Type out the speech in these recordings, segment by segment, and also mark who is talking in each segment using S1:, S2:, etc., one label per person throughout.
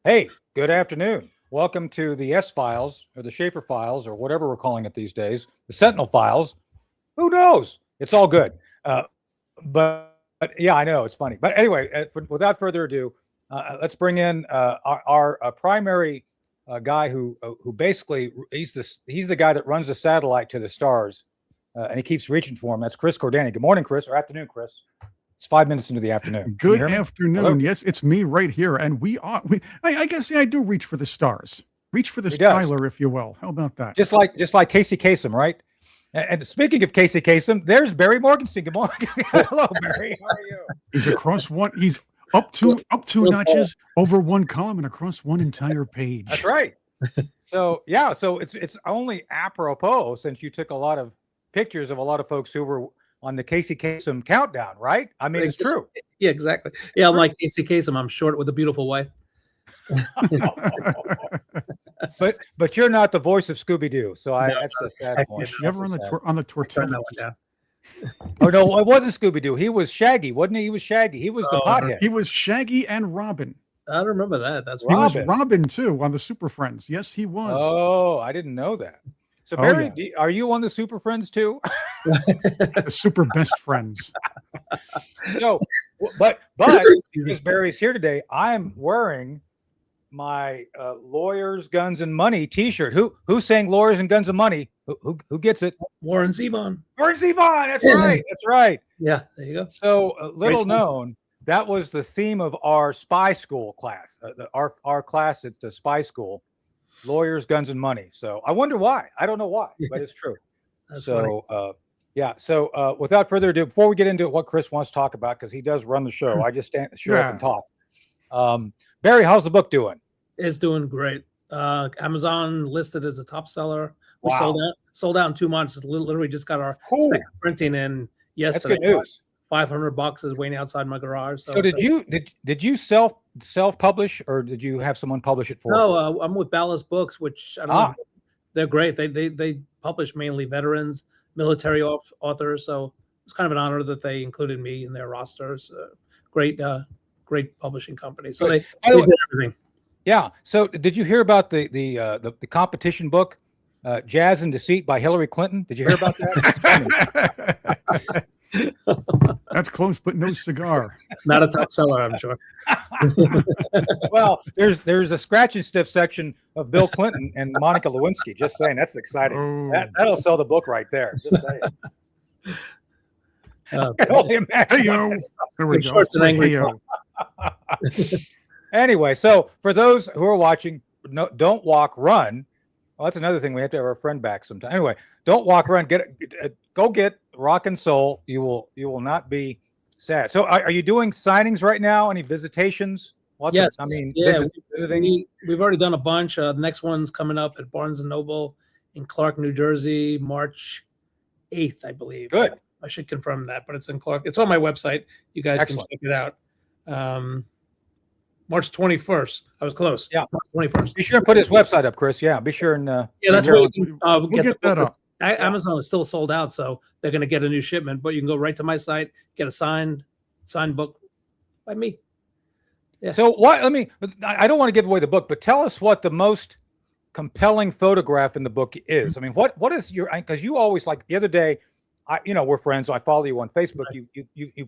S1: Hey, good afternoon. Welcome to the S-Files, or the Shaffer Files, or whatever we're calling it these days, the Sentinel Files. Who knows? It's all good. But yeah, I know, it's funny. But anyway, without further ado, let's bring in our primary guy who basically, he's the guy that runs the satellite to the stars, and he keeps reaching for him. That's Chris Cordani. Good morning, Chris, or afternoon, Chris. It's 5 minutes into the afternoon.
S2: Good afternoon. Hello? Yes, it's me right here. And I guess I do reach for the stars. Reach for the Skylar, if you will. How about that?
S1: Just like Casey Kasem, right? And speaking of Casey Kasem, there's Barry Morganstein. Good morning. Hello, Barry. How are you?
S2: He's across one. He's up two notches, over one column, and across one entire page.
S1: That's right. So yeah, so it's only apropos since you took a lot of pictures of a lot of folks who were on the Casey Kasem countdown, right? I mean, it's true.
S3: Yeah, exactly. Yeah, I'm like Casey Kasem. I'm short with a beautiful wife.
S1: but you're not the voice of Scooby-Doo, so that's a sad point.
S2: Never on the tortilla.
S1: Oh no, it wasn't Scooby-Doo. He was Shaggy, wasn't he? He was Shaggy. He was the pothead.
S2: He was Shaggy and Robin.
S3: I don't remember that. That's
S2: He was Robin too on the Super Friends. Yes, he was.
S1: Oh, I didn't know that. So Barry, are you on the Super Friends too?
S2: The Super Best Friends.
S1: So, but because Barry's here today, I'm wearing my Lawyers, Guns, and Money T-shirt. Who sang Lawyers and Guns and Money? Who gets it?
S3: Warren Zevon.
S1: Warren Zevon. That's right. That's right.
S3: Yeah, there you go.
S1: So little known, that was the theme of our spy school class. Our class at the spy school. Lawyers, Guns, and Money. So I wonder why. I don't know why, but it's true. So So without further ado, before we get into what Chris wants to talk about, because he does run the show, I just show up and talk. Barry, how's the book doing?
S3: It's doing great. Amazon listed as a top seller. We
S1: Wow.
S3: sold out in 2 months. Literally just got our second printing in yesterday.
S1: That's good news.
S3: 500 boxes waiting outside my garage.
S1: So did you self-publish, or did you have someone publish it for you?
S3: No, I'm with Ballast Books, which I don't know, they're great. They publish mainly veterans, military authors. So it's kind of an honor that they included me in their rosters. Great publishing company. So they did everything.
S1: Yeah. So did you hear about the competition book, Jazz and Deceit by Hillary Clinton? Did you hear about that?
S2: That's close, but no cigar.
S3: Not a top seller, I'm sure.
S1: Well, there's a scratch and sniff section of Bill Clinton and Monica Lewinsky. Just saying, that's exciting. That'll sell the book right there. Just saying. I can only imagine.
S2: There we go.
S3: An angry
S1: Anyway, so for those who are watching, don't walk, run. Well, that's another thing. We have to have our friend back sometime. Anyway, don't walk, run. Go get Rock and Soul. You will not be sad. So, are you doing signings right now? Any visitations?
S3: Yes.
S1: Visiting.
S3: We've already done a bunch. The next one's coming up at Barnes and Noble in Clark, New Jersey, March 8th, I believe.
S1: Good.
S3: I should confirm that, but it's in Clark. It's on my website. You guys can check it out. March 21st. I was close.
S1: Yeah,
S3: March 21st.
S1: Be sure and put his website up, Chris. Yeah, be sure and
S3: that's where you can
S2: get that up.
S3: Amazon is still sold out, so they're going to get a new shipment. But you can go right to my site, get a signed book by me. Yeah.
S1: So what? I don't want to give away the book, but tell us what the most compelling photograph in the book is. I mean, what is your? Because you always, like the other day, we're friends. So I follow you on Facebook. Right.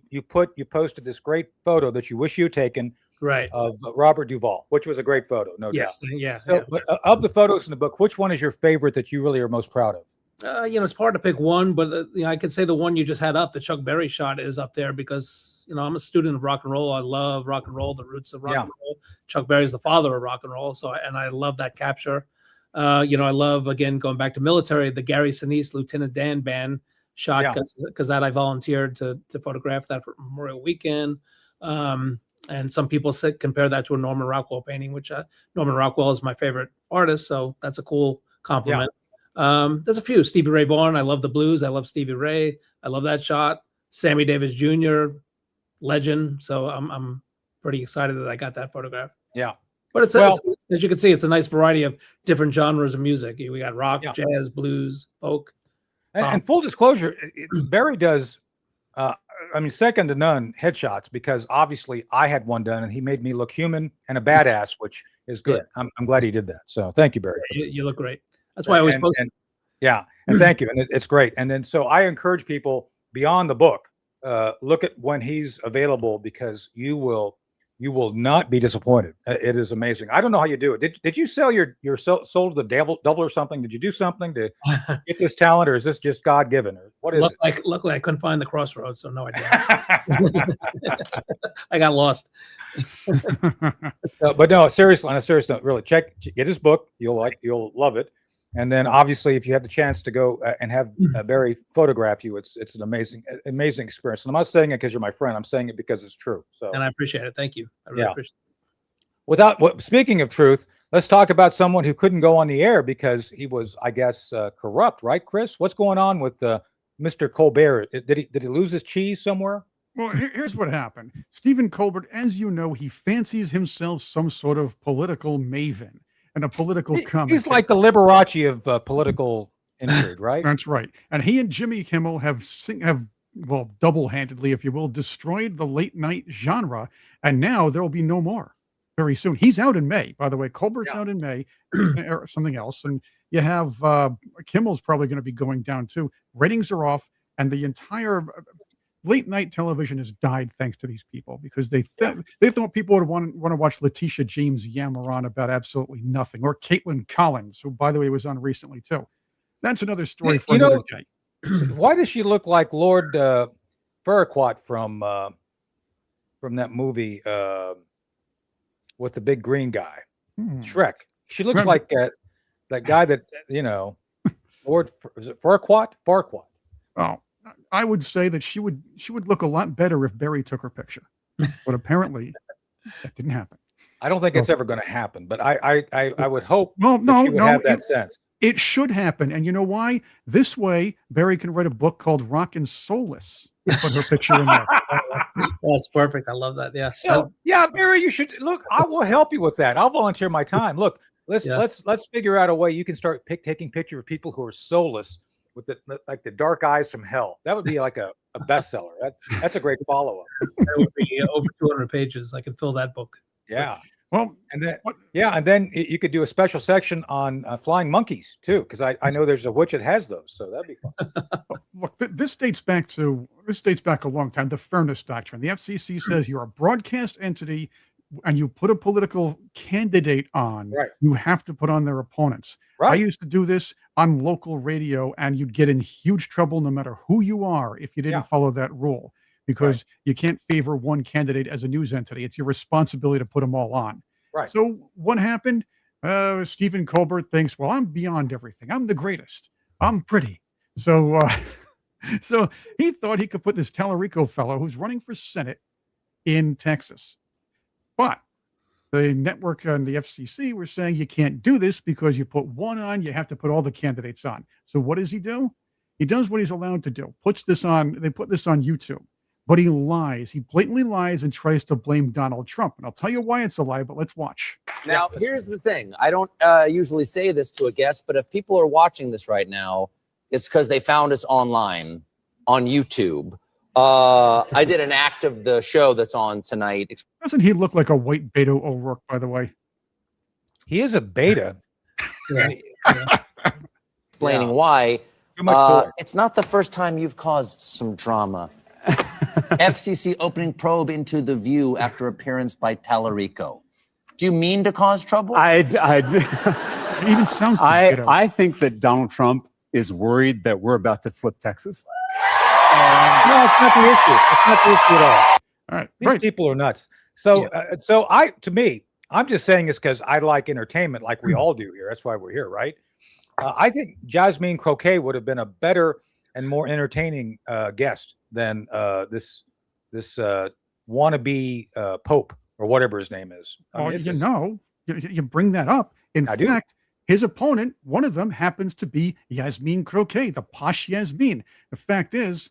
S1: You posted this great photo that you wish you'd taken.
S3: Right.
S1: Of Robert Duvall, which was a great photo, no doubt.
S3: Yeah.
S1: So, but of the photos in the book, which one is your favorite that you really are most proud of?
S3: It's hard to pick one, but I could say the one you just had up, the Chuck Berry shot, is up there because I'm a student of rock and roll. I love rock and roll, the roots of rock and roll. Chuck Berry's the father of rock and roll, and I love that capture. I love, again, going back to military, the Gary Sinise Lieutenant Dan band shot because that I volunteered to photograph that for Memorial Weekend. And some people compare that to a Norman Rockwell painting, which Norman Rockwell is my favorite artist, so that's a cool compliment. There's a few. Stevie Ray Vaughan, I love the blues. I love Stevie Ray. I love that shot. Sammy Davis Jr., legend. So I'm pretty excited that I got that photograph.
S1: Yeah.
S3: But it's as you can see, it's a nice variety of different genres of music. We got rock, jazz, blues, folk.
S1: And full disclosure, Barry does I mean, second to none headshots, because obviously I had one done and he made me look human and a badass, which is good.
S3: Yeah.
S1: I'm glad he did that. So thank you, Barry.
S3: You look great. That's why I always post.
S1: Yeah, and thank you, and it's great. And then so I encourage people beyond the book, look at when he's available, because you will not be disappointed. It is amazing. I don't know how you do it. Did you sell your soul to the devil or something? Did you do something to get this talent, or is this just God given, or what is it?
S3: Luckily, I couldn't find the crossroads, so no idea. I got lost.
S1: But no, seriously, on a serious note, really get his book. You'll love it. And then obviously, if you have the chance to go and have Barry photograph you, it's an amazing experience. And I'm not saying it because you're my friend. I'm saying it because it's true. So,
S3: and I appreciate it. Thank you. I really appreciate it.
S1: Speaking of truth, let's talk about someone who couldn't go on the air because he was, I guess, corrupt, right, Chris? What's going on with Mr. Colbert? Did he lose his cheese somewhere?
S2: Well, here's what happened. Stephen Colbert, as you know, he fancies himself some sort of political maven and a political commentator.
S1: He's like the Liberace of political intrigue, right?
S2: That's right. And he and Jimmy Kimmel have double-handedly, if you will, destroyed the late night genre. And now there will be no more very soon. He's out in May, by the way. Colbert's out in May, or something else. And you have Kimmel's probably going to be going down too. Ratings are off, and the entire late night television has died thanks to these people, because they thought people would want to watch Letitia James yammer on about absolutely nothing, or Caitlin Collins, who, by the way, was on recently too. That's another story for another day.
S1: Why does she look like Lord Farquaad from that movie with the big green guy, Shrek? She looks like that guy that Lord, is it Farquaad?
S2: Oh, I would say that she would look a lot better if Barry took her picture, but apparently that didn't happen.
S1: I don't think it's ever going to happen, but I would hope.
S2: Well, no,
S1: she would have that sense.
S2: It should happen, and you know why? This way, Barry can write a book called Rockin' Soulless. Put her picture in there.
S3: That's perfect. I love that. Yeah.
S1: So Barry, you should look. I will help you with that. I'll volunteer my time. Look, let's figure out a way you can start taking pictures of people who are soulless with like the dark eyes from hell. That would be like a bestseller. That's a great follow-up.
S3: That would be over 200 pages. I could fill that book.
S1: Yeah.
S2: Well,
S1: and then you could do a special section on flying monkeys too, because I know there's a witch that has those, so that'd be fun.
S2: Look, this dates back a long time. The fairness doctrine. The FCC says you're a broadcast entity, and you put a political candidate on.
S1: Right.
S2: You have to put on their opponents.
S1: Right.
S2: I used to do this on local radio, and you'd get in huge trouble no matter who you are if you didn't follow that rule. Because you can't favor one candidate as a news entity. It's your responsibility to put them all on.
S1: Right.
S2: So what happened? Stephen Colbert thinks, well, I'm beyond everything. I'm the greatest. I'm pretty. So so he thought he could put this Tallarico fellow who's running for Senate in Texas. But the network and the FCC were saying you can't do this because you put one on, you have to put all the candidates on. So what does he do? He does what he's allowed to do. They put this on YouTube. But he lies. He blatantly lies and tries to blame Donald Trump. And I'll tell you why it's a lie, but let's watch.
S4: Now, here's the thing. I don't usually say this to a guest, but if people are watching this right now, it's because they found us online on YouTube. I did an act of the show that's on tonight.
S2: Doesn't he look like a white Beto O'Rourke, by the way?
S1: He is a beta.
S4: Explaining why.
S1: Too much
S4: it's not the first time you've caused some drama. FCC opening probe into The View after appearance by Tallarico. Do you mean to cause trouble?
S2: It even sounds like
S5: I think that Donald Trump is worried that we're about to flip Texas.
S1: No, it's not the issue. It's not the issue at all.
S2: All right.
S1: These people are nuts. So, I'm just saying this because I like entertainment like we all do here. That's why we're here, right? I think Jasmine Croquet would have been a better and more entertaining guest than this wannabe Pope or whatever his name is.
S2: You bring that up. In fact, his opponent, one of them, happens to be Yasmin Croquet, the posh Yasmin. The fact is,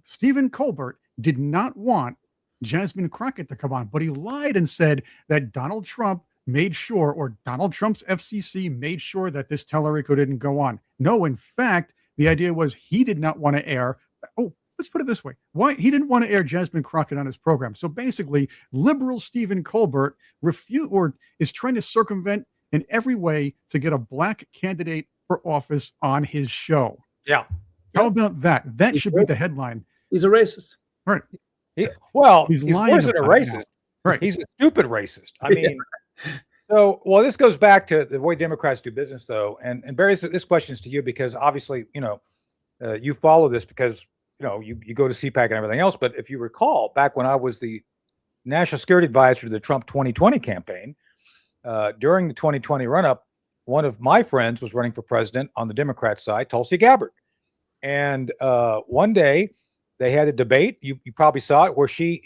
S2: Stephen Colbert did not want Jasmine Crockett to come on, but he lied and said that Donald Trump made sure, or Donald Trump's FCC made sure that this Tallarico didn't go on. No, in fact, the idea was he did not want to air. Oh, let's put it this way. Why he didn't want to air Jasmine Crockett on his program. So basically, liberal Stephen Colbert is trying to circumvent in every way to get a black candidate for office on his show.
S1: Yeah.
S2: How about that? That
S3: He's
S2: should be the
S3: racist.
S2: headline.
S3: He's a racist.
S2: Right.
S1: He's
S2: He's lying
S1: worse than a
S2: about it now.
S1: racist.
S2: Right.
S1: He's a stupid racist. I mean, well, this goes back to the way Democrats do business, though. And Barry, this question is to you because obviously, you follow this because, you go to CPAC and everything else. But if you recall, back when I was the national security advisor to the Trump 2020 campaign, during the 2020 run-up, one of my friends was running for president on the Democrat side, Tulsi Gabbard. And one day they had a debate. You probably saw it where she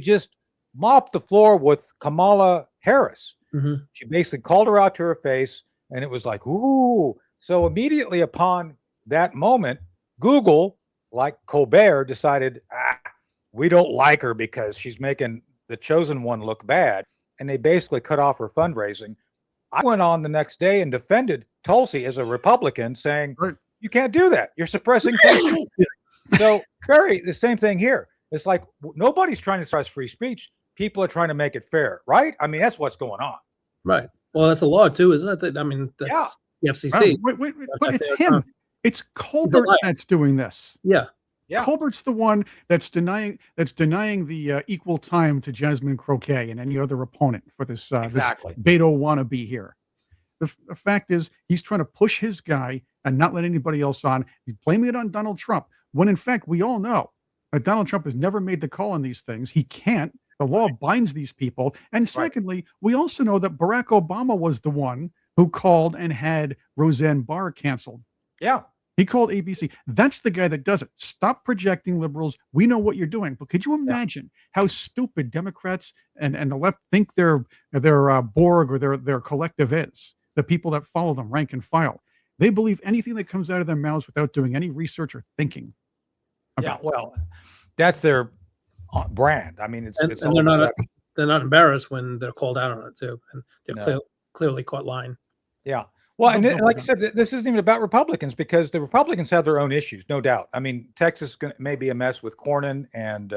S1: just mopped the floor with Kamala Harris.
S3: Mhm.
S1: She basically called her out to her face, and it was like, ooh. So immediately upon that moment, Google, like Colbert, decided, we don't like her because she's making the chosen one look bad. And they basically cut off her fundraising. I went on the next day and defended Tulsi as a Republican, saying,
S2: Right.
S1: you can't do that. You're suppressing free speech. So, Barry, the same thing here. It's like nobody's trying to suppress free speech. People are trying to make it fair, right? I mean, that's what's going on.
S3: Right. Well, that's a law too, isn't it? I mean, that's the FCC.
S2: Wait, but it's him. It's Colbert that's doing this.
S3: Yeah.
S1: Yeah.
S2: Colbert's the one that's denying the equal time to Jasmine Croquet and any other opponent for this
S1: Exactly.
S2: this Beto wannabe here. The fact is, he's trying to push his guy and not let anybody else on. He's blaming it on Donald Trump, when in fact we all know that Donald Trump has never made the call on these things. He can't. The law binds these people. And secondly, we also know that Barack Obama was the one who called and had Roseanne Barr canceled.
S1: Yeah.
S2: He called ABC. That's the guy that does it. Stop projecting, liberals. We know what you're doing. But could you imagine how stupid Democrats and the left think their Borg or their collective is? The people that follow them, rank and file. They believe anything that comes out of their mouths without doing any research or thinking.
S1: Yeah. Well, that's their brand. I mean, it's
S3: And they're not embarrassed when they're called out on it too, and they're clearly caught lying.
S1: Yeah. Well, and like I said, this isn't even about Republicans because the Republicans have their own issues, no doubt. I mean, Texas may be a mess with Cornyn and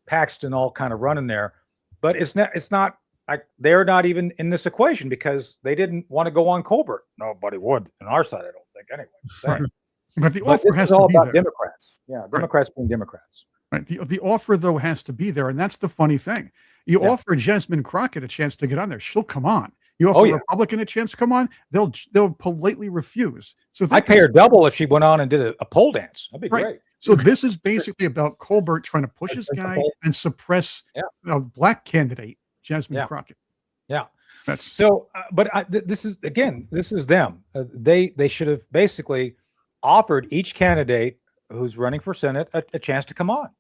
S1: Paxton all kind of running there, but it's not like they're not even in this equation because they didn't want to go on Colbert. Nobody would on our side, I don't think, anyway.
S2: Right. But the offer has
S1: to
S2: to
S1: be
S2: be there.
S1: Democrats. Yeah, Democrats being Democrats.
S2: Right. The offer, though, has to be there. And that's the funny thing. You offer Jasmine Crockett a chance to get on there. She'll come on. You offer a Republican a chance to come on, they'll politely refuse. So
S1: I'd pay her double if she went on and did a pole dance. That'd be great.
S2: So this is basically about Colbert trying to push his guy and suppress a black candidate, Jasmine Crockett.
S1: Yeah.
S2: That's
S1: so. But this is them. They should have basically offered each candidate who's running for Senate a chance to come on,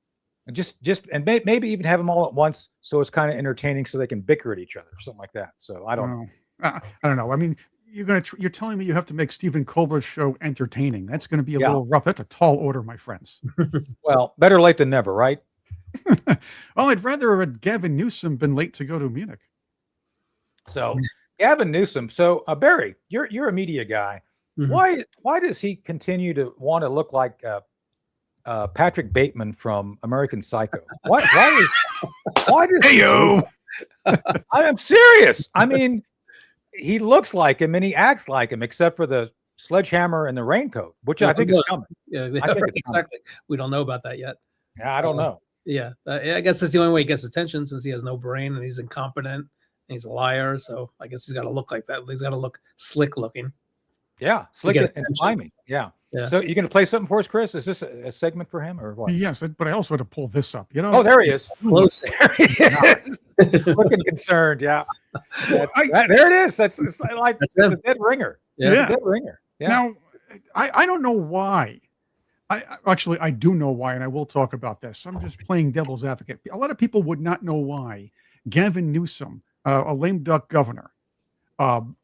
S1: and just maybe even have them all at once, so it's kind of entertaining, so they can bicker at each other, something like that. So I don't know.
S2: I don't know. I mean, you're telling me you have to make Stephen Colbert's show entertaining. That's going to be a little rough. That's a tall order, my friends.
S1: Well, better late than never, right?
S2: Well, I'd rather Gavin Newsom been late to go to Munich.
S1: So Gavin Newsom. So Barry, you're a media guy. Mm-hmm. Why does he continue to want to look like Patrick Bateman from American Psycho? Why does
S2: Hey-o!
S1: I am serious. I mean, he looks like him and he acts like him, except for the sledgehammer and the raincoat, which I think is coming.
S3: Yeah, exactly. We don't know about that yet.
S1: Yeah, I don't know.
S3: Yeah, I guess that's the only way he gets attention, since he has no brain and he's incompetent and he's a liar. So I guess he's got to look like that. He's got to look slick looking.
S1: Yeah, slick and slimy. Yeah. So you're going to play something for us, Chris? Is this a segment for him or what?
S2: Yes, but I also had to pull this up. You know?
S1: Oh, there he is.
S3: Close.
S1: There he is. Looking concerned. Yeah. There it is. It's a dead ringer.
S3: Yeah.
S1: It's a dead ringer. Yeah.
S2: Now, I don't know why. I do know why, and I will talk about this. I'm just playing devil's advocate. A lot of people would not know why Gavin Newsom, a lame duck governor,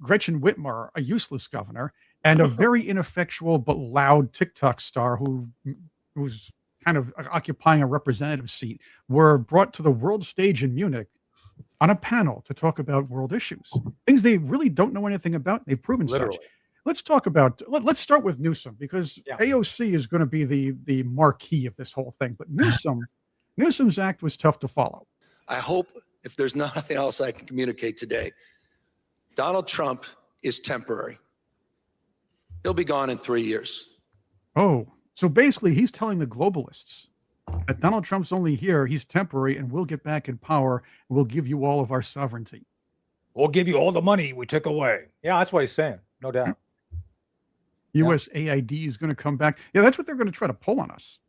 S2: Gretchen Whitmer, a useless governor, and a very ineffectual but loud TikTok star who's kind of occupying a representative seat, were brought to the world stage in Munich on a panel to talk about world issues, things they really don't know anything about. They've proven such. let's talk about. Let's start with Newsom, because
S1: Yeah.
S2: AOC is going to be the marquee of this whole thing. But Newsom's act was tough to follow.
S6: I hope, if there's nothing else I can communicate today, Donald Trump is temporary. He'll be gone in 3 years.
S2: Oh, so basically, he's telling the globalists that Donald Trump's only here, he's temporary, and we'll get back in power, and we'll give you all of our sovereignty.
S1: We'll give you all the money we took away. Yeah, that's what he's saying. No doubt.
S2: USAID is going to come back. Yeah, that's what they're going to try to pull on us.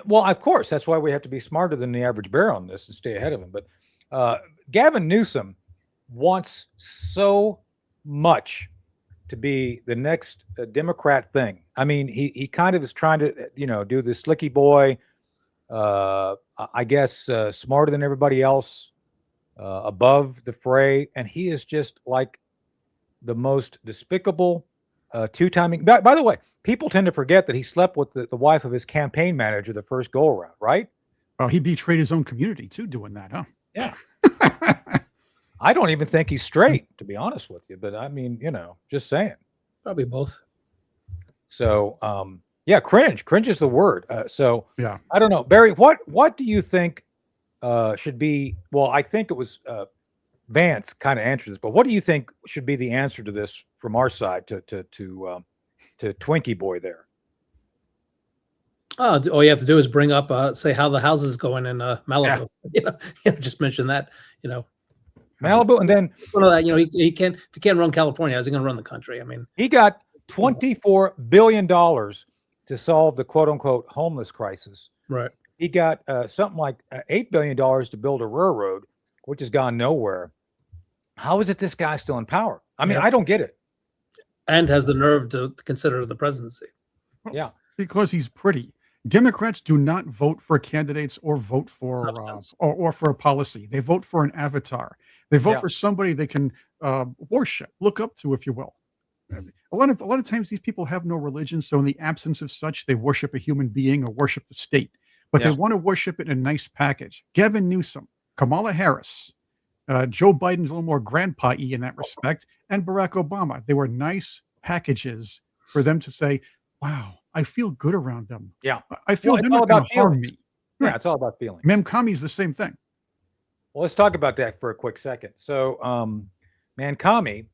S1: Well, of course, that's why we have to be smarter than the average bear on this and stay ahead of him. But Gavin Newsom wants so much to be the next Democrat thing. I mean, he kind of is trying to, do the slicky boy, I guess, smarter than everybody else, above the fray. And he is just like the most despicable two-timing. By the way, people tend to forget that he slept with the wife of his campaign manager the first go around, right?
S2: Well, he betrayed his own community too, doing that, huh?
S1: Yeah. I don't even think he's straight, to be honest with you. But I mean, just saying.
S3: Probably both.
S1: So, yeah, cringe. Cringe is the word. So,
S2: Yeah.
S1: I don't know, Barry. What do you think should be? Well, I think it was Vance kind of answered this, but what do you think should be the answer to this from our side to Twinkie Boy there?
S3: Oh, all you have to do is bring up, say how the house is going in Malibu. Just mention that.
S1: Malibu, and then
S3: he can't. If he can't run California, how's he going to run the country? I mean,
S1: he got $24 billion to solve the quote unquote homeless crisis.
S3: right.
S1: He got something like $8 billion to build a railroad, which has gone nowhere. How is it this guy's still in power? I mean,
S3: Yeah.
S1: I don't get it.
S3: And has the nerve to consider the presidency.
S1: Yeah.
S2: Because he's pretty. Democrats do not vote for candidates or vote for
S3: Substance.
S2: or for a policy. They vote for an avatar. They vote
S1: Yeah.
S2: for somebody they can worship, look up to, if you will. A lot of times these people have no religion, so in the absence of such, they worship a human being or worship the state. But
S1: Yeah.
S2: they want to worship it in a nice package. Gavin Newsom, Kamala Harris, Joe Biden's a little more grandpa-y in that respect, and Barack Obama. They were nice packages for them to say, wow, I feel good around them.
S1: Yeah.
S2: I feel
S1: Well,
S2: they're
S1: it's all
S2: not going
S1: about
S2: to harm
S1: feelings.
S2: me.
S1: Yeah, it's all about feeling.
S2: Memkami's the same thing.
S1: Well, let's talk about that for a quick second. So, Mamdani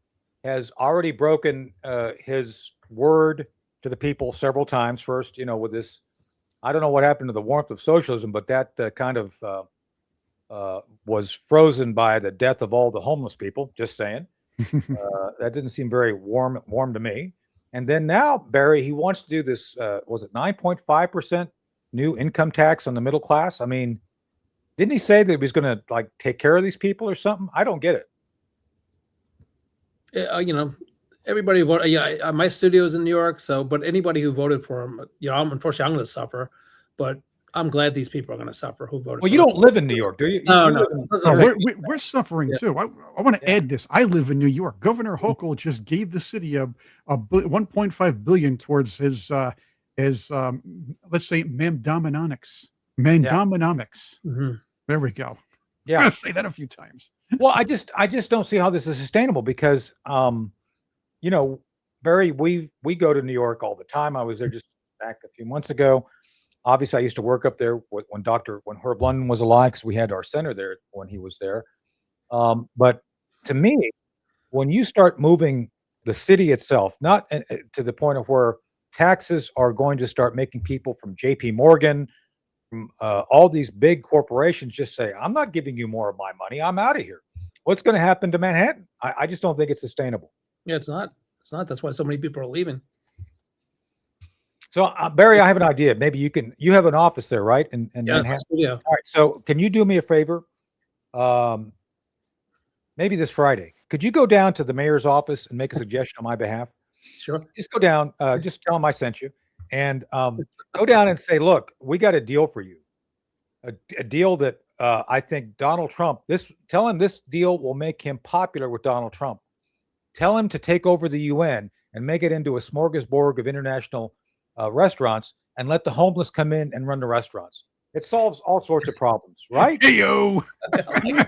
S1: has already broken his word to the people several times. First, with this, I don't know what happened to the warmth of socialism, but that kind of was frozen by the death of all the homeless people. Just saying, that didn't seem very warm to me. And then now, Barry, he wants to do this. Was it 9.5% new income tax on the middle class? I mean, didn't he say that he was going to take care of these people or something? I don't get it.
S3: Everybody voted. Yeah, my studio is in New York, but anybody who voted for him, unfortunately, I'm going to suffer. But I'm glad these people are going to suffer who voted.
S1: Well,
S3: for
S1: you
S3: him.
S1: don't live in New York, do you?
S3: No,
S1: You
S3: no.
S1: live in-
S3: it doesn't
S2: Oh,
S3: affect me.
S2: we're suffering
S3: Yeah.
S2: too. I want to add this. I live in New York. Governor Hochul just gave the city a 1.5 billion towards his let's say Mamdaninomics.
S3: Mhm.
S2: There we go. I'm
S1: Yeah.
S2: gonna say that a few times.
S1: Well, I just don't see how this is sustainable because, Barry, we go to New York all the time. I was there just back a few months ago. Obviously, I used to work up there when Herb London was alive, because we had our center there when he was there. But to me, when you start moving the city itself, not to the point of where taxes are going to start making people from J.P. Morgan, from all these big corporations just say, I'm not giving you more of my money. I'm out of here. What's going to happen to Manhattan? I just don't think it's sustainable.
S3: Yeah, it's not. It's not. That's why so many people are leaving.
S1: So, Barry, I have an idea. Maybe you have an office there, right? In
S3: Yeah, my
S1: Manhattan.
S3: studio.
S1: All right. So can you do me a favor? Maybe this Friday, could you go down to the mayor's office and make a suggestion on my behalf?
S3: Sure.
S1: Just go down, just tell him I sent you, and go down and say, look, we got a deal for you. A deal that I think Donald Trump, tell him this deal will make him popular with Donald Trump. Tell him to take over the UN and make it into a smorgasbord of international restaurants, and let the homeless come in and run the restaurants. it solves all sorts of problems, right?
S2: Hey, yo.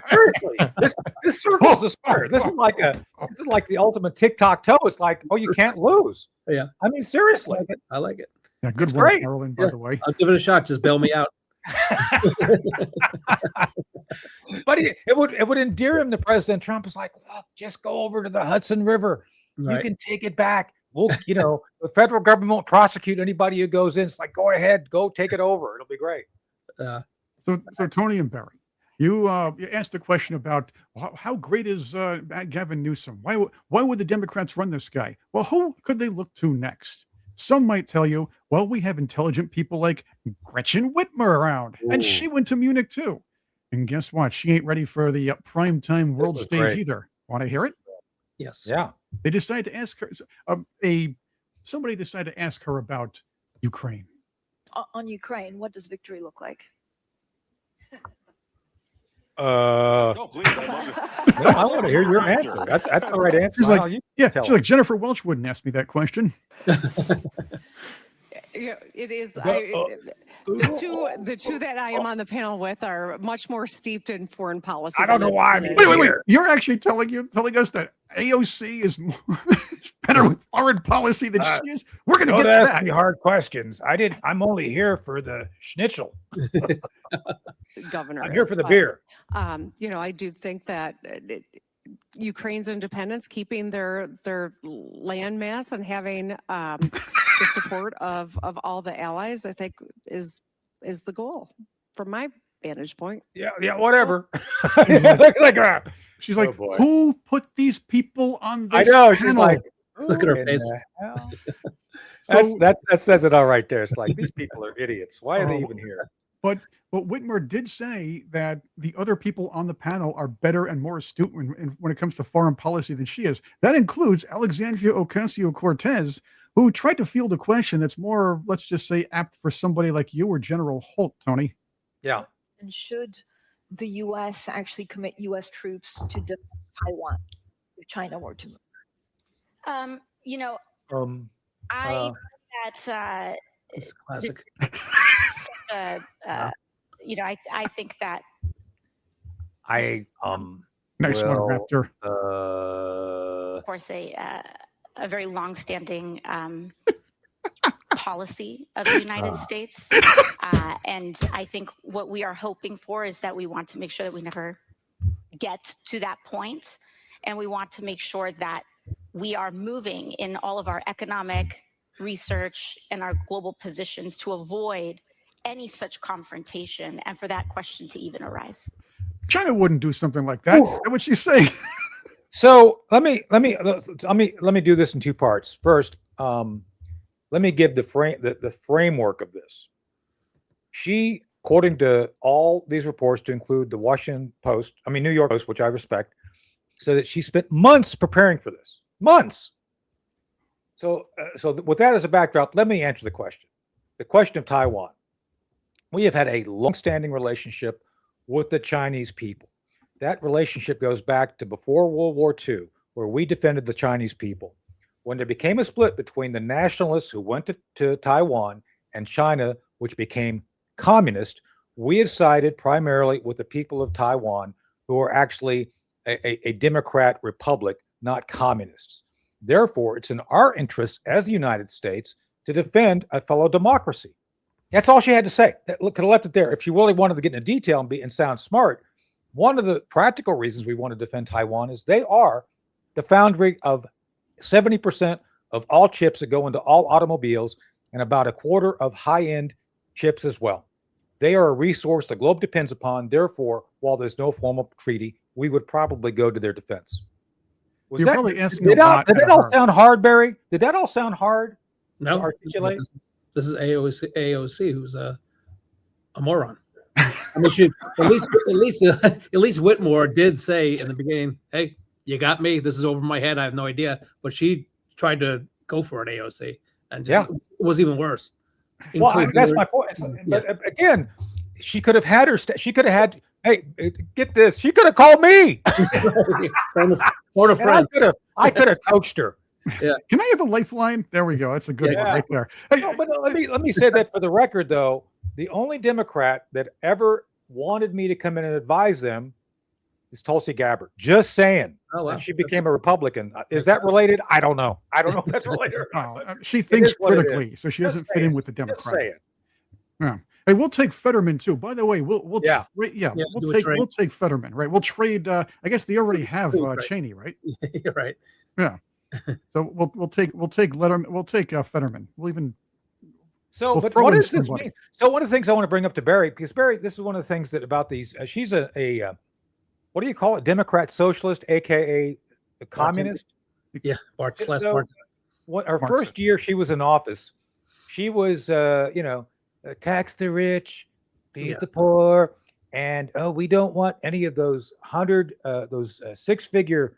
S1: Seriously, this circles the square. This is like the ultimate tic-tac-toe. It's like, oh, you can't lose.
S3: Yeah.
S1: I mean, seriously.
S3: I like it.
S2: Yeah, good
S1: It's
S2: one,
S1: great.
S2: Carolyn, by
S3: Yeah.
S2: the way.
S3: I'll give it a shot. Just bail me out.
S1: But it would endear him to President Trump. It's like, look, just go over to the Hudson River. You
S3: Right.
S1: can take it back. We'll, the federal government won't prosecute anybody who goes in. It's like, go ahead, go take it over. It'll be great.
S2: So Tony and Barry, you asked the question about how great is Gavin Newsom? Why would the Democrats run this guy? Well, who could they look to next? Some might tell you, well, we have intelligent people like Gretchen Whitmer around, and she went to Munich too. And guess what? She ain't ready for the primetime world
S1: was
S2: stage
S1: great.
S2: either. Want to hear it?
S3: Yes.
S1: Yeah.
S2: They decided to ask her. Somebody decided to ask her about Ukraine.
S7: On Ukraine, what does victory look like?
S1: No, I want to hear your answer. That's the right answer.
S2: She's like,
S1: Wow, you
S2: yeah,
S1: tell
S2: she's like, Jennifer Welch wouldn't ask me that question.
S8: Yeah, it is.
S1: The
S8: The two that I am on the panel with are much more steeped in foreign policy.
S1: I don't
S8: than
S1: know why I'm
S8: this
S1: here.
S8: is.
S2: Wait. You're actually telling us that AOC is is better with foreign policy than she is? We're going to
S1: Don't
S2: get to
S1: ask
S2: that.
S1: me hard questions. I'm only here for the schnitzel.
S8: Governor.
S1: I'm here
S8: is,
S1: for the
S8: but,
S1: beer.
S8: I do think that Ukraine's independence, keeping their land mass, and having the support of all the allies, I think is the goal from my vantage point.
S1: Yeah, whatever.
S2: She's
S1: Oh,
S2: like,
S1: boy.
S2: who put these people on this
S1: I know. She's
S2: panel?
S1: like,
S3: Look at her
S1: who in
S3: face.
S1: the hell?
S2: So-
S1: That says it all right there. It's like, these people are idiots. Why are they even here?
S2: But Whitmer did say that the other people on the panel are better and more astute when it comes to foreign policy than she is. That includes Alexandria Ocasio-Cortez, who tried to field a question that's more, let's just say, apt for somebody like you or General Holt, Tony.
S1: Yeah.
S7: And should the U.S. actually commit U.S. troops to defend Taiwan if China were to move?
S9: I that
S3: It's classic.
S9: I think that
S2: Nice one,
S1: Well,
S2: Raptor.
S9: of course a very long-standing policy of the United States, and I think what we are hoping for is that we want to make sure that we never get to that point, and we want to make sure that we are moving in all of our economic research and our global positions to avoid any such confrontation and for that question to even arise.
S2: China wouldn't do something like that. That's what she's saying.
S1: So let me do this in two parts. First, let me give the framework of this. She, according to all these reports, to include the New York Post, which I respect, said that she spent months preparing for this. Months. So with that as a backdrop, let me answer the question. The question of Taiwan. We have had a long-standing relationship with the Chinese people. That relationship goes back to before World War II, where we defended the Chinese people. When there became a split between the nationalists who went to Taiwan and China, which became communist, we have sided primarily with the people of Taiwan, who are actually a democrat republic, not communists. Therefore, it's in our interest as the United States to defend a fellow democracy. That's all she had to say. Could have left it there. If she really wanted to get into detail and sound smart, one of the practical reasons we want to defend Taiwan is they are the foundry of 70% of all chips that go into all automobiles and about a quarter of high-end chips as well. They are a resource the globe depends upon. Therefore, while there's no formal treaty, we would probably go to their defense.
S2: You're probably asking
S1: Did
S2: a lot
S1: that
S2: out of
S1: all
S2: her.
S1: sound hard, Barry? Did that all sound hard?
S3: No,
S1: Articulate?
S3: this is AOC who's a moron. I mean, at least Whitmore did say in the beginning, "Hey, you got me. This is over my head. I have no idea." But she tried to go for it, AOC, and just, it was even worse.
S1: Well, that's my point. But again, she could have had her. She could have had. Hey, get this. She could have called me.
S3: Or a friend.
S1: I could have coached her.
S3: Yeah.
S2: Can I have a lifeline? There we go. That's a good one right there. Hey,
S1: No, but let me say that for the record, though. The only Democrat that ever wanted me to come in and advise them is Tulsi Gabbard. Just saying.
S3: Oh, wow.
S1: And she became a Republican. Is that related? I don't know. I don't know if that's related or not.
S2: Oh,
S1: but
S2: she thinks
S1: is what it is.
S2: critically, so she
S1: Just
S2: doesn't
S1: say
S2: fit in
S1: it.
S2: with the
S1: Just say
S2: Democrats.
S1: it.
S2: Yeah. Hey, we'll take Fetterman too. By the way, we'll
S1: Yeah.
S2: trade,
S3: Yeah, do a trade.
S2: we'll take Fetterman, right? We'll trade. I guess they already have
S3: Trade.
S2: Cheney, right?
S3: You're right.
S2: Yeah. So we'll take Letterman. We'll take Fetterman. We'll even.
S1: So,
S2: We'll
S1: but
S2: throw
S1: what
S2: in
S1: does this
S2: somebody.
S1: mean? So, one of the things I want to bring up to Barry, because Barry, this is one of the things that about these. She's a what do you call it? Democrat socialist, aka a communist.
S3: Yeah, Bart slash
S1: So,
S3: Bart.
S1: what her
S2: Marxist.
S1: first year she was in office, she was tax the rich, feed
S3: Yeah.
S1: the poor, and we don't want any of those six-figure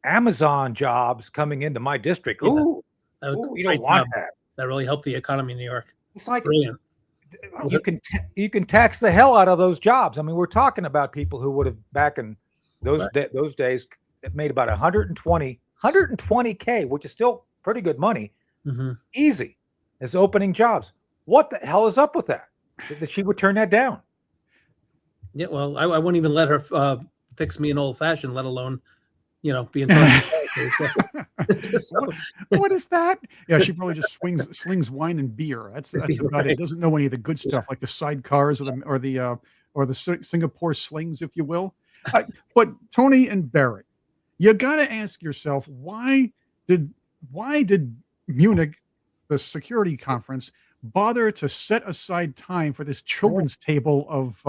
S1: Amazon jobs coming into my district.
S3: Yeah.
S1: Ooh,
S3: That was
S1: we
S3: a great
S1: don't want
S3: job.
S1: that.
S3: That really helped the economy in New York.
S1: It's like
S3: Brilliant.
S1: you can tax the hell out of those jobs. I mean, we're talking about people who would have back in those those days it made about 120K, which is still pretty good money, easy as opening jobs. What the hell is up with that? That she would turn that down?
S3: Yeah, well, I wouldn't even let her fix me an old fashioned, let alone, be in charge. So,
S2: What is that? Yeah, she probably just slings wine and beer. That's about it. Doesn't know any of the good stuff like the sidecars or the Singapore slings, if you will. But Tony and Barry, you got to ask yourself, why did Munich, the security conference, bother to set aside time for this children's table of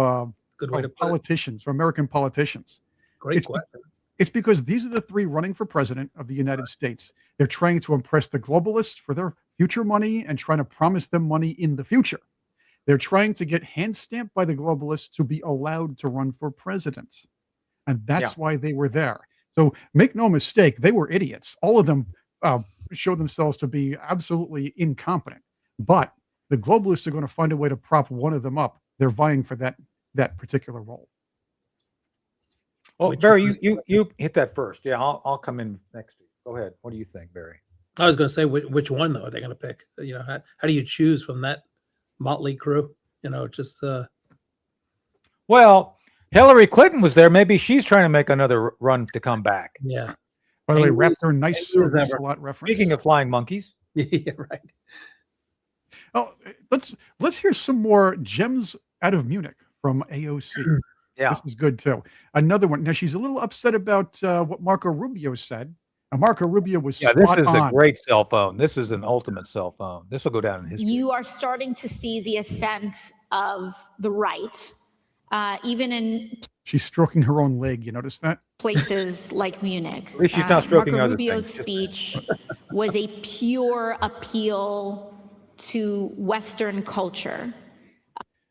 S3: good way to put it.
S2: politicians or American politicians?
S3: Great question.
S2: It's because these are the three running for president of the United States. They're trying to impress the globalists for their future money and trying to promise them money in the future. They're trying to get hand stamped by the globalists to be allowed to run for president. And that's why they were there. So make no mistake, they were idiots. All of them showed themselves to be absolutely incompetent. But the globalists are going to find a way to prop one of them up. They're vying for that particular role.
S1: Well, Barry, you hit that first. Yeah, I'll come in next. Go ahead. What do you think, Barry?
S3: I was going to say, which one though are they going to pick? How do you choose from that motley crew?
S1: Well, Hillary Clinton was there. Maybe she's trying to make another run to come back.
S3: Yeah.
S2: By the way,
S3: Angry
S2: Raptor, nice
S3: as ever.
S2: service a lot reference.
S1: Speaking of flying monkeys,
S3: Yeah, right.
S2: Oh, let's hear some more gems out of Munich from AOC.
S1: yeah.
S2: This is good too. Another one. Now she's a little upset about what Marco Rubio said. Marco Rubio was
S1: Yeah, this
S2: spot
S1: is
S2: on.
S1: a great cell phone. This is an ultimate cell phone. This will go down in history.
S10: You are starting to see the ascent of the right, even in
S2: She's stroking her own leg. You notice that?
S10: places like Munich.
S1: At least she's not stroking
S10: Marco
S1: other
S10: Rubio's
S1: things.
S10: speech was a pure appeal to Western culture.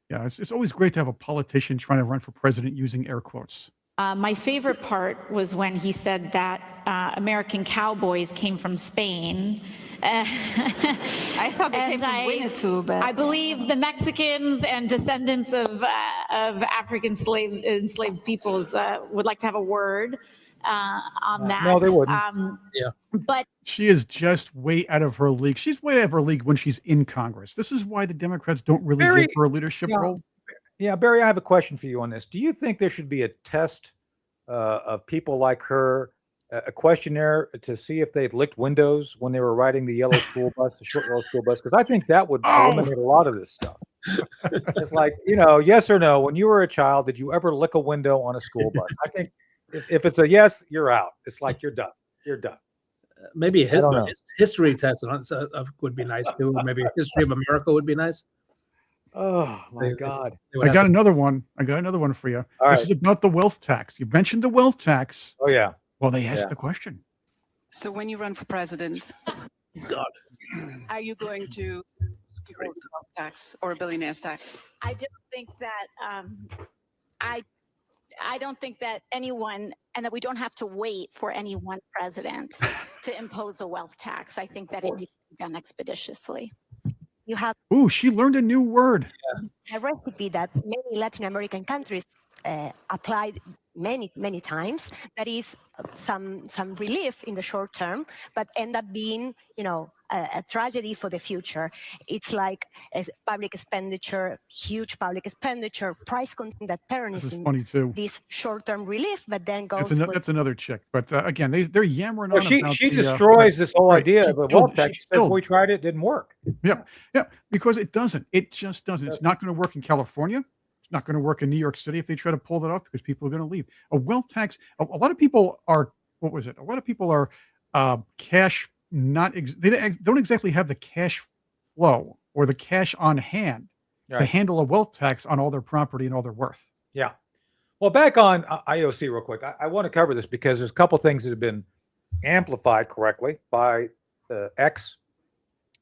S2: Yeah, it's always great to have a politician trying to run for president using air quotes.
S10: My favorite part was when he said that American cowboys came from Spain.
S11: I thought they came from Winnetou, but
S10: I believe the Mexicans and descendants of African enslaved peoples would like to have a word on that.
S1: No, they wouldn't.
S10: But
S2: She is just way out of her league. She's way out of her league when she's in Congress. This is why the Democrats don't really
S1: Barry,
S2: give her a leadership
S1: yeah.
S2: role.
S1: Yeah, Barry, I have a question for you on this. Do you think there should be a test of people like her, a questionnaire to see if they'd licked windows when they were riding the yellow school bus, the short yellow school bus? Because I think that would eliminate a lot of this stuff. It's like, yes or no. When you were a child, did you ever lick a window on a school bus? I think if it's a yes, you're out. It's like you're done. You're done.
S3: Maybe
S1: I don't know.
S3: history test would be nice too. Maybe a history of America would be nice.
S1: Oh my God!
S2: I got another one. For you.
S1: All
S2: This
S1: right.
S2: is about the wealth tax. You mentioned the wealth tax.
S1: Oh yeah.
S2: Well, they asked
S1: Yeah.
S2: the question.
S11: so when you run for president,
S3: God.
S11: are you going to support the wealth tax or a billionaire's tax?
S10: I don't think that I don't think that anyone, and that we don't have to wait for any one president to impose a wealth tax. I think that it needs to be done expeditiously.
S12: You have
S2: Ooh, she learned a new word.
S12: a recipe that many Latin American countries applied many times. That is some relief in the short term, but end up being a tragedy for the future. It's like a public expenditure, huge public expenditure, price control that
S2: This is
S12: peronism,
S2: funny too.
S12: this short-term relief, but then goes
S2: That's another chick. But again, they're yammering
S1: Well,
S2: on
S1: she
S2: about
S1: she
S2: the,
S1: destroys this whole
S2: right,
S1: idea
S2: she
S1: of a
S2: killed-
S1: wealth tax.
S2: she
S1: She says
S2: killed-
S1: we tried it, it didn't work.
S2: Yeah, because it doesn't. It just doesn't. It's not going to work in California. It's not going to work in New York City if they try to pull that off because people are going to leave. A wealth tax. A lot of people are. What was it? A lot of people are cash not. They don't exactly have the cash flow or the cash on hand to
S1: Right.
S2: handle a wealth tax on all their property and all their worth.
S1: Yeah. Well, back on IOC real quick. I want to cover this because there's a couple things that have been amplified correctly by X.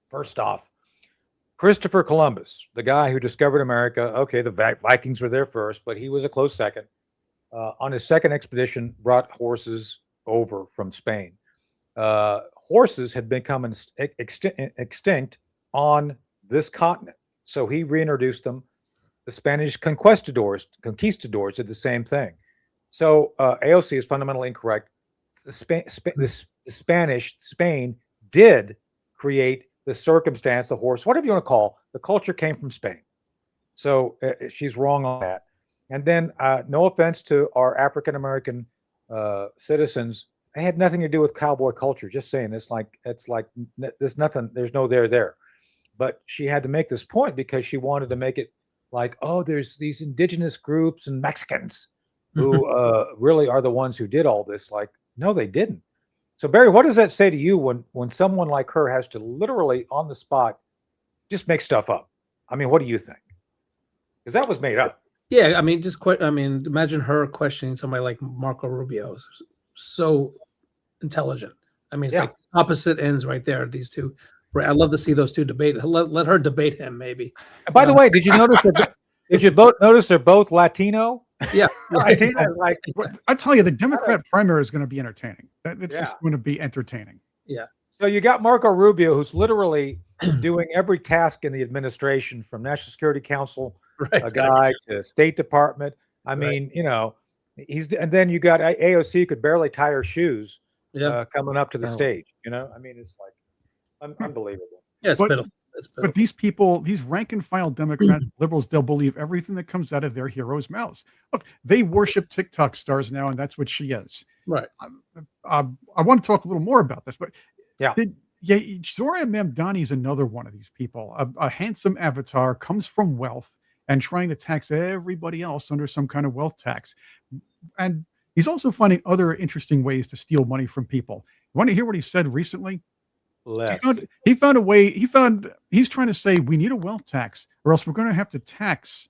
S1: First off, Christopher Columbus, the guy who discovered America. Okay, the Vikings were there first, but he was a close second. On his second expedition, brought horses over from Spain. Horses had become extinct on this continent, so he reintroduced them. The Spanish conquistadors did the same thing. So AOC is fundamentally incorrect. Spain did create the circumstance, the horse, whatever you want to call the culture came from Spain. So she's wrong on that. And then no offense to our African-American citizens, it had nothing to do with cowboy culture. Just saying, it's like there's nothing, there's no there. But she had to make this point because she wanted to make it like, oh, there's these indigenous groups and Mexicans who really are the ones who did all this. Like, no, they didn't. So Barry, what does that say to you when someone like her has to literally on the spot just make stuff up? I mean, what do you think? Because that was made up.
S3: Yeah, I mean, imagine her questioning somebody like Marco Rubio, so intelligent. I mean, it's like opposite ends right there. These two, right? I'd love to see those two debate. Let her debate him, maybe.
S1: And by the way, did you notice? Did you both notice they're both Latino?
S3: Yeah,
S2: Latino, like I tell you, the Democrat primary is going to be entertaining. It's just going to be entertaining.
S3: Yeah.
S1: So you got Marco Rubio, who's literally doing every task in the administration, from National Security Council, a guy to State Department. I mean, you know, and then you got AOC who could barely tie her shoes coming up to the stage. You know, I mean, it's like unbelievable.
S3: Yeah, it's pitiful.
S2: But these people, these rank and file Democrat liberals, they'll believe everything that comes out of their heroes' mouths. Look, they worship TikTok stars now, and that's what she is.
S3: Right.
S2: I want to talk a little more about this, but Zoria Mamdani is another one of these people. A handsome avatar, comes from wealth and trying to tax everybody else under some kind of wealth tax. And he's also finding other interesting ways to steal money from people. You want to hear what he said recently? He found a way. He's trying to say we need a wealth tax, or else we're going to have to tax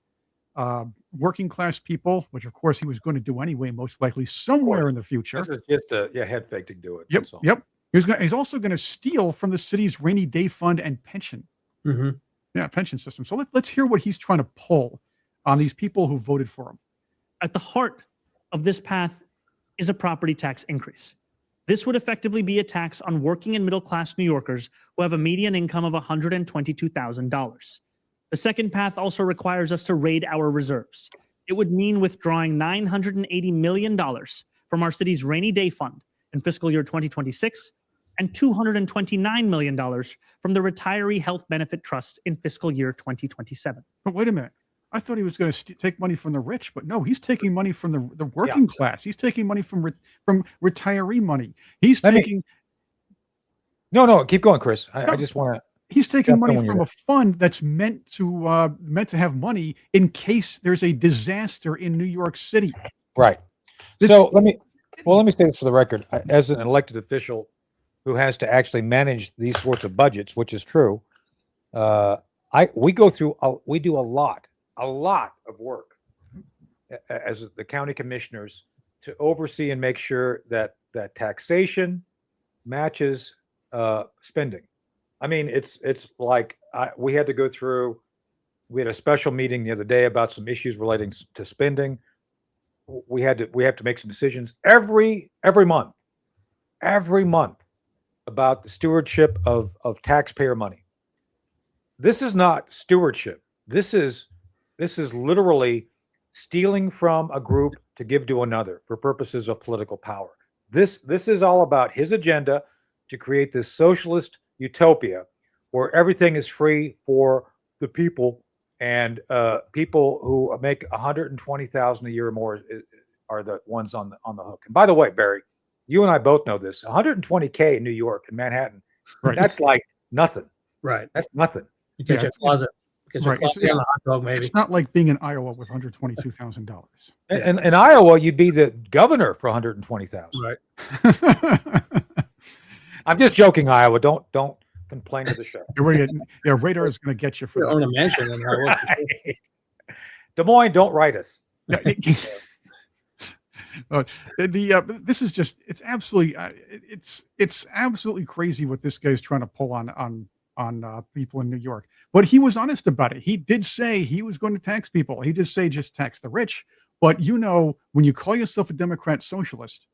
S2: working class people, which of course he was going to do anyway, most likely somewhere in the future.
S1: This is just a head fake to do it.
S2: Yep. He's also going to steal from the city's rainy day fund and pension. Pension system. So let's hear what he's trying to pull on these people who voted for him.
S13: At the heart of this path is a property tax increase. This would effectively be a tax on working and middle-class New Yorkers who have a median income of $122,000. The second path also requires us to raid our reserves. It would mean withdrawing $980 million from our city's rainy day fund in fiscal year 2026 and $229 million from the Retiree Health Benefit Trust in fiscal year 2027.
S2: But wait a minute. I thought he was going to take money from the rich, but no, he's taking money from the working class. He's taking money from retiree money. He's taking.
S1: No, keep going, Chris. I just want to.
S2: He's taking money from a fund that's meant to have money in case there's a disaster in New York City.
S1: Right. So let me say this for the record. As an elected official who has to actually manage these sorts of budgets, which is true, we do a lot of work as the county commissioners to oversee and make sure that taxation matches spending. I mean, it's like we had to go through. We had a special meeting the other day about some issues relating to spending. We have to make some decisions every month about the stewardship of taxpayer money. This is not stewardship. This is literally stealing from a group to give to another for purposes of political power. This is all about his agenda to create this socialist utopia where everything is free for the people, and people who make 120,000 a year or more are the ones on the hook. And by the way, Barry, you and I both know this. 120K in New York and Manhattan, that's like nothing.
S3: Right.
S1: That's nothing.
S3: You get your closet. Get your closet on a hot dog, maybe.
S2: It's not like being in Iowa with $122,000.
S1: And in Iowa, you'd be the governor for 120,000.
S3: Right.
S1: I'm just joking, Iowa. Don't complain to the show.
S2: Radar is going to get you for
S3: own a mansion in Iowa.
S1: Des Moines, don't write us.
S2: This is just it's absolutely crazy what this guy's trying to pull on people in New York. But he was honest about it. He did say he was going to tax people. He did say just tax the rich. But when you call yourself a Democrat socialist,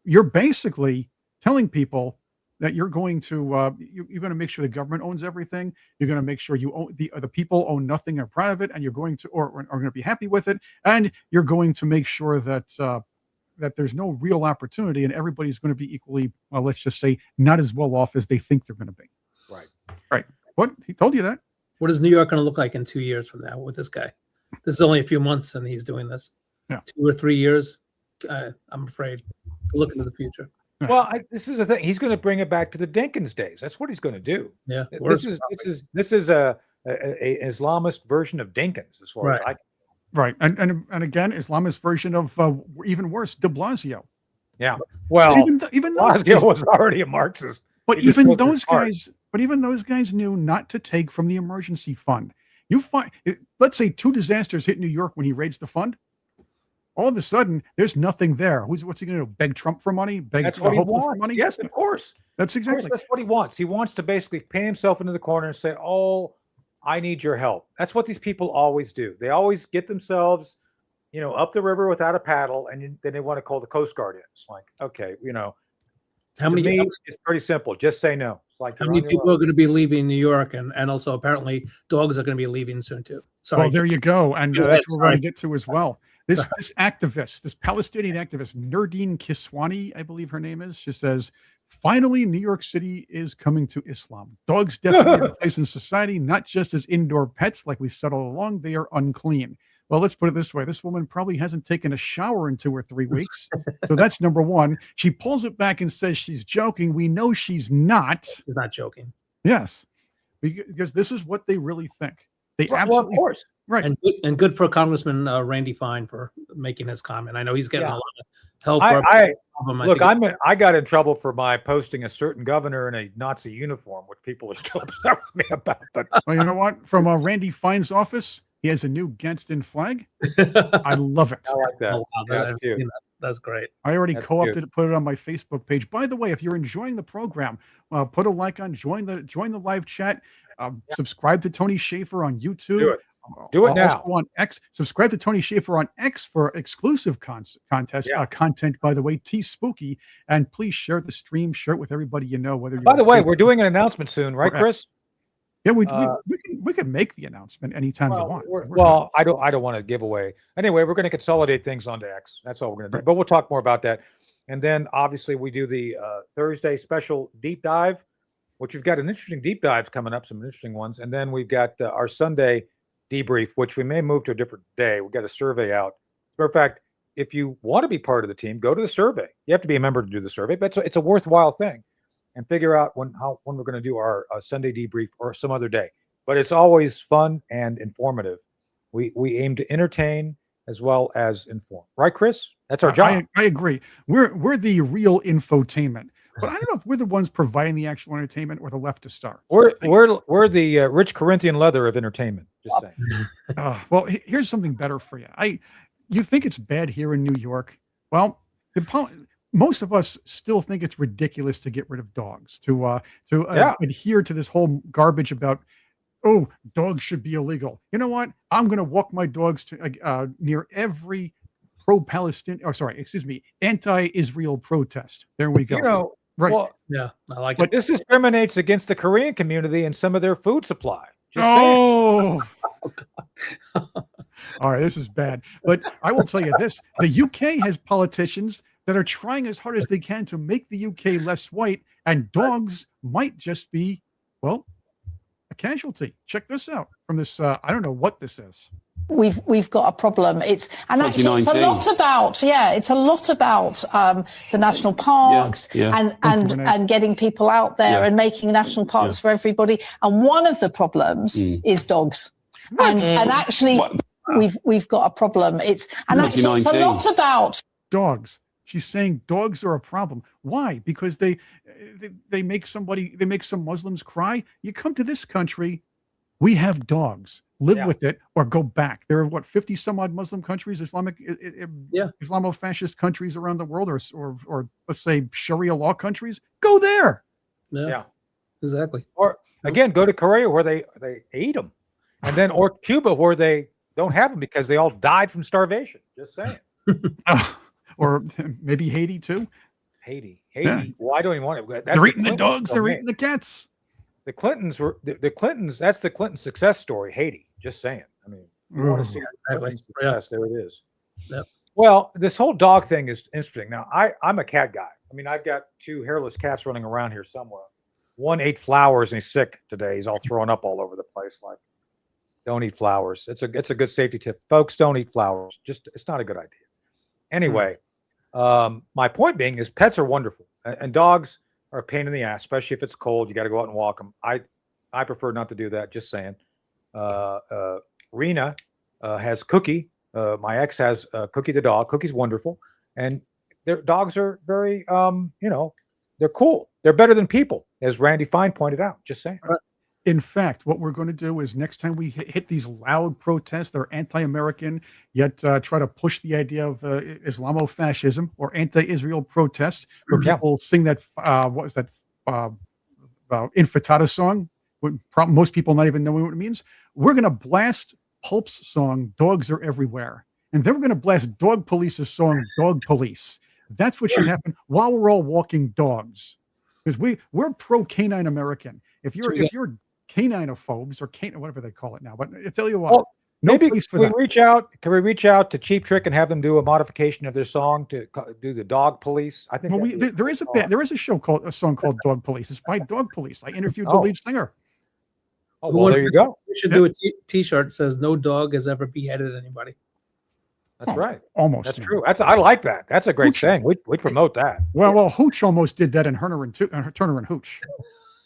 S2: you're basically telling people that you're going to you're going to make sure the government owns everything. You're going to make sure you own the people own nothing and are proud of it, and you're going to or are going to be happy with it, and you're going to make sure that that there's no real opportunity and everybody's going to be equally, well, let's just say, not as well off as they think they're going to be. Right. What he told you that.
S3: What is New York going to look like in 2 years from now with this guy? This is only a few months and he's doing this.
S2: Yeah.
S3: 2 or 3 years. I'm afraid. Look into the future.
S1: Well, this is the thing. He's going to bring it back to the Dinkins days. That's what he's going to do.
S3: Yeah.
S1: This is a Islamist version of Dinkins, as far as I can.
S2: Right. And again, Islamist version of even worse, de Blasio.
S1: Yeah. Well,
S2: even
S1: Blasio was already a Marxist.
S2: But even those guys knew not to take from the emergency fund. Let's say 2 disasters hit New York when he raised the fund. All of a sudden, there's nothing there. What's he going to do? Beg Trump for money?
S1: That's what he wants. For money? Yes, of course.
S2: That's exactly.
S1: That's what he wants. He wants to basically paint himself into the corner and say, "Oh, I need your help." That's what these people always do. They always get themselves, up the river without a paddle, and then they want to call the Coast Guard in. It's like, okay,
S3: how many?
S1: It's pretty simple. Just say no. It's like
S3: how many people are going to be leaving New York, and also apparently dogs are going to be leaving soon too. Sorry.
S2: Well, there you go, and that's what we're going to get to as well. This activist, this Palestinian activist, Nurdine Kiswani, I believe her name is, she says, finally, New York City is coming to Islam. Dogs definitely have a place in society, not just as indoor pets like we said all along. They are unclean. Well, let's put it this way. This woman probably hasn't taken a shower in 2 or 3 weeks. So that's number one. She pulls it back and says she's joking. We know she's not.
S3: She's not joking.
S2: Yes. Because this is what they really think. They absolutely,
S1: of course.
S2: Right.
S3: And good for Congressman Randy Fine for making his comment. I know he's getting a lot of help.
S1: I got in trouble for my posting a certain governor in a Nazi uniform, which people are still upset with me about. But
S2: well, you know what? From Randy Fine's office, he has a new Gadsden flag. I love it.
S1: I like that.
S3: Oh, wow, that's great.
S2: I already co-opted it, put it on my Facebook page. By the way, if you're enjoying the program, put a like on, join the live chat, subscribe to Tony Shaffer on YouTube.
S1: Do it now.
S2: Also on X, subscribe to Tony Shaffer on X for exclusive content. By the way, Spooky, and please share the stream, share it with everybody you know.
S1: By the way, we're doing an announcement soon, right, Chris?
S2: Yeah, we can make the announcement anytime you want.
S1: I don't want to give away. Anyway, we're going to consolidate things onto X. That's all we're going to do. But we'll talk more about that. And then obviously we do the Thursday special deep dive, which we've got an interesting deep dives coming up, some interesting ones. And then we've got our Sunday debrief, which we may move to a different day. We've got a survey out. As a matter of fact, if you want to be part of the team, go to the survey. You have to be a member to do the survey, but it's a worthwhile thing. And figure out when we're going to do our Sunday debrief or some other day. But it's always fun and informative. We aim to entertain as well as inform. Right, Chris? That's our job.
S2: I agree. We're the real infotainment. But I don't know if we're the ones providing the actual entertainment or the leftists are.
S1: We're the rich Corinthian leather of entertainment. Just saying.
S2: Well, here's something better for you. You think it's bad here in New York? Well, most of us still think it's ridiculous to get rid of dogs, to adhere to this whole garbage about, oh, dogs should be illegal. You know what? I'm going to walk my dogs to near every anti-Israel protest. There we go. Right.
S1: Well,
S3: yeah, I like
S1: it. But this discriminates against the Korean community and some of their food supply. Just saying.
S2: All right, this is bad. But I will tell you this. The UK has politicians that are trying as hard as they can to make the UK less white, and dogs might just be, well, a casualty. Check this out from this. I don't know what this is.
S14: We've got a problem. It's actually it's a lot about it's a lot about the national parks and getting people out there and making national parks for everybody. And one of the problems is dogs. And actually we've got a problem. It's actually it's a lot about
S2: dogs. She's saying dogs are a problem. Why? Because they make some Muslims cry. You come to this country, we have dogs. Live with it or go back. There are 50 some odd Muslim countries, Islamo-fascist countries around the world, or let's say Sharia law countries. Go there.
S3: Yeah, exactly.
S1: Or again, go to Korea where they eat them, and then or Cuba where they don't have them because they all died from starvation. Just saying.
S2: Or maybe Haiti too.
S1: Haiti. Yeah. Well, I don't even want it.
S2: They're eating the dogs. They're eating the cats.
S1: The Clintons were the Clintons. That's the Clinton success story. Haiti. Just saying. I mean, you want to see Clinton success? There it is.
S3: Yep.
S1: Well, this whole dog thing is interesting. Now, I'm a cat guy. I mean, I've got 2 hairless cats running around here somewhere. One ate flowers and he's sick today. He's all thrown up all over the place. Like, don't eat flowers. It's a good safety tip, folks. Don't eat flowers. It's not a good idea. Anyway, my point being is pets are wonderful, and dogs are a pain in the ass, especially if it's cold. You got to go out and walk them. I prefer not to do that. Just saying. Rena has Cookie. My ex has Cookie the dog. Cookie's wonderful, and their dogs are very, they're cool. They're better than people, as Randy Fine pointed out. Just saying.
S2: In fact, what we're going to do is next time we hit these loud protests, they're anti-American, yet try to push the idea of Islamofascism or anti-Israel protest, where people sing that, what is that, Intifada song? Most people not even knowing what it means. We're going to blast Pulp's song, Dogs Are Everywhere. And then we're going to blast Dog Police's song, Dog Police. That's what should happen while we're all walking dogs. Because we're pro-canine American. If you're caninophobes or whatever they call it now, but I tell you what,
S1: well, maybe can we reach out to Cheap Trick and have them do a modification of their song to do the Dog Police? I think
S2: there is a song called Dog Police. It's by Dog Police. I interviewed the lead singer.
S1: Oh, well, there you go.
S3: We should do a T-shirt that says "No dog has ever beheaded anybody."
S1: That's right.
S2: Almost.
S1: That's true. I like that. That's a great saying. We promote that.
S2: Well, Hooch almost did that in Turner and Hooch.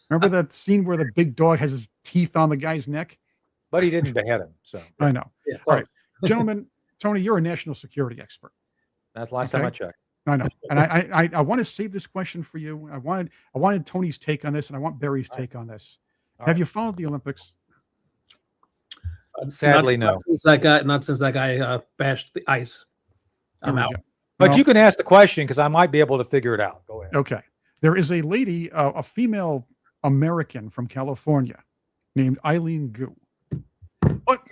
S2: Remember that scene where the big dog has his teeth on the guy's neck?
S1: But he didn't behead him. So
S2: I know. Yeah. All right, gentlemen, Tony, you're a national security expert.
S1: That's the last time I checked.
S2: I know. And I want to save this question for you. I wanted Tony's take on this, and I want Barry's take on this. Have you followed the Olympics?
S1: Sadly, no.
S3: Not since that guy bashed the ice. I'm out.
S1: But you can ask the question because I might be able to figure it out. Go ahead.
S2: Okay. There is a lady, a female American from California named Eileen Gu. What?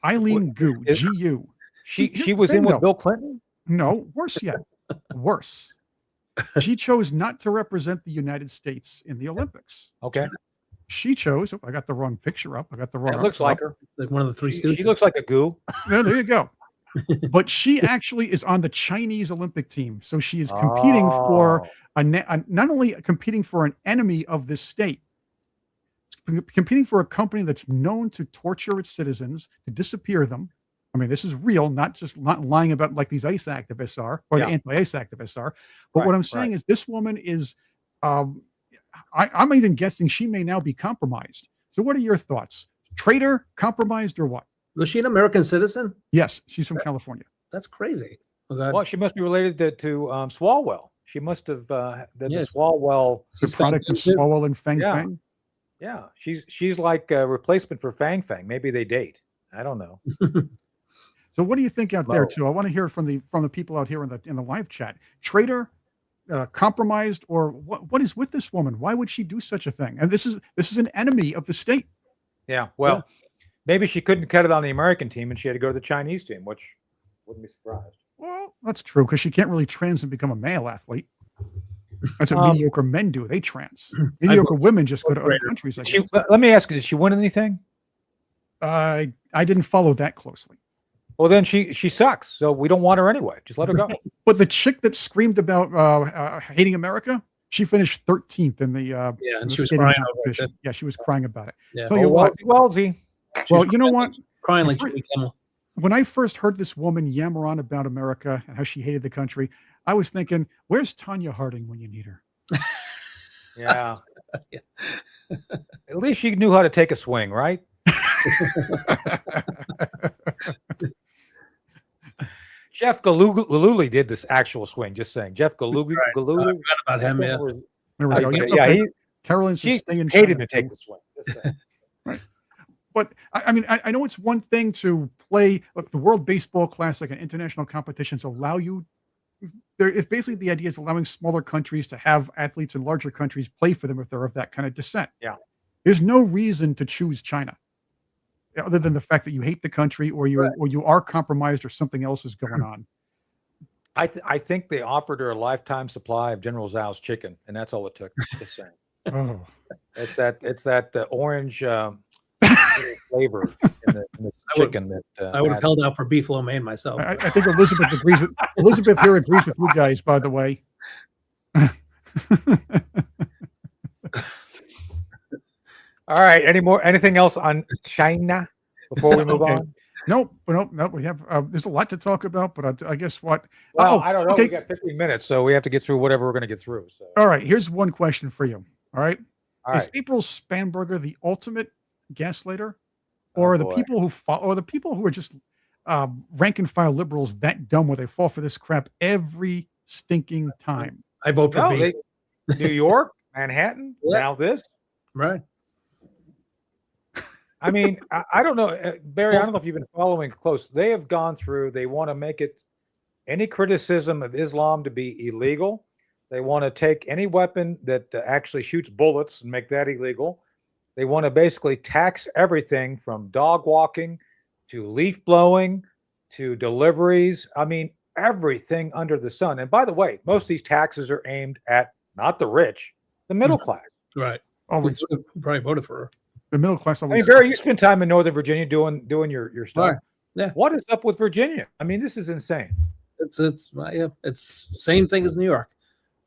S2: Eileen Gu, G-U.
S1: She was in with Bill Clinton?
S2: No, worse yet. Worse. She chose not to represent the United States in the Olympics.
S1: Okay.
S2: She chose. I got the wrong picture up. I got the wrong.
S1: It looks like her.
S3: It's like one of the three.
S1: She looks like a goo.
S2: Yeah, there you go. But she actually is on the Chinese Olympic team, so she is competing for not only competing for an enemy of this state, competing for a company that's known to torture its citizens, to disappear them. I mean, this is real, not lying about like these ICE activists are, or the anti-ICE activists are. But what I'm saying is this woman is, I'm even guessing she may now be compromised. So what are your thoughts? Traitor, compromised, or what?
S3: Was she an American citizen?
S2: Yes, she's from California.
S3: That's crazy.
S1: Well, she must be related to Swalwell. She must have been the Swalwell.
S2: The product of Swalwell and Fang Fang?
S1: Yeah, she's like a replacement for Fang Fang. Maybe they date. I don't know.
S2: So what do you think out there too? I want to hear from the people out here in the live chat. Traitor, compromised, or what is with this woman? Why would she do such a thing? And this is an enemy of the state.
S1: Yeah. Well, maybe she couldn't cut it on the American team and she had to go to the Chinese team, which wouldn't be surprised.
S2: Well, that's true because she can't really trans and become a male athlete. That's what mediocre men do. They trans. Mediocre women just go to other countries.
S1: Let me ask you, did she win anything?
S2: I didn't follow that closely.
S1: Well, then she sucks. So we don't want her anyway. Just let her go.
S2: But the chick that screamed about hating America, she finished 13th in the
S3: Yeah,
S2: in
S3: and
S2: the
S3: she was
S2: skating
S3: crying over it.
S2: competition. Yeah, she was crying about it.
S3: Yeah.
S2: Tell you what.
S1: Wellsy.
S2: Well, you know what?
S3: Crying like Jimmy Kimmel.
S2: When I first heard this woman yammer on about America and how she hated the country, I was thinking, where's Tanya Harding when you need her?
S1: Yeah. At least she knew how to take a swing, right? Jeff Galooly did this actual swing. Just saying, Jeff Galooly.
S3: I forgot about him. Yeah.
S2: There we go.
S1: Yeah,
S2: Carolyn
S1: she
S2: hated
S1: hated to take the swing. Just saying.
S2: Right. But I mean, I know it's one thing to play. Look, the World Baseball Classic and international competitions allow you. There is basically the idea is allowing smaller countries to have athletes in larger countries play for them if they're of that kind of descent.
S1: Yeah.
S2: There's no reason to choose China, other than the fact that you hate the country or you are compromised or something else is going on.
S1: I think they offered her a lifetime supply of General Tso's chicken, and that's all it took. Just saying.
S2: Oh,
S1: it's that orange flavor in the chicken that
S3: I would have held out for beef lo mein myself.
S2: I think Elizabeth agrees with Elizabeth here agrees with you guys. By the way.
S1: All right. Anything else on China before we move on?
S2: Nope. We have. There's a lot to talk about, but I guess what?
S1: Well, I don't know. We got 15 minutes, so we have to get through whatever we're going to get through. So.
S2: All right. Here's one question for you. All right.
S1: All
S2: Is
S1: right.
S2: April Spanberger the ultimate gaslighter, or the people who are just rank and file liberals that dumb where they fall for this crap every stinking time?
S3: I vote for B.
S1: New York, Manhattan, now this.
S3: Right.
S1: I mean, I don't know, Barry. I don't know if you've been following close. They have gone through. They want to make it any criticism of Islam to be illegal. They want to take any weapon that actually shoots bullets and make that illegal. They want to basically tax everything from dog walking to leaf blowing to deliveries. I mean, everything under the sun. And by the way, most of these taxes are aimed at not the rich, the middle class.
S3: Right.
S2: Always.
S3: Probably voted for her.
S2: The middle class.
S1: I mean, Barry, you spend time in Northern Virginia doing your stuff.
S3: Right. Yeah.
S1: What is up with Virginia? I mean, this is insane.
S3: It's same thing as New York.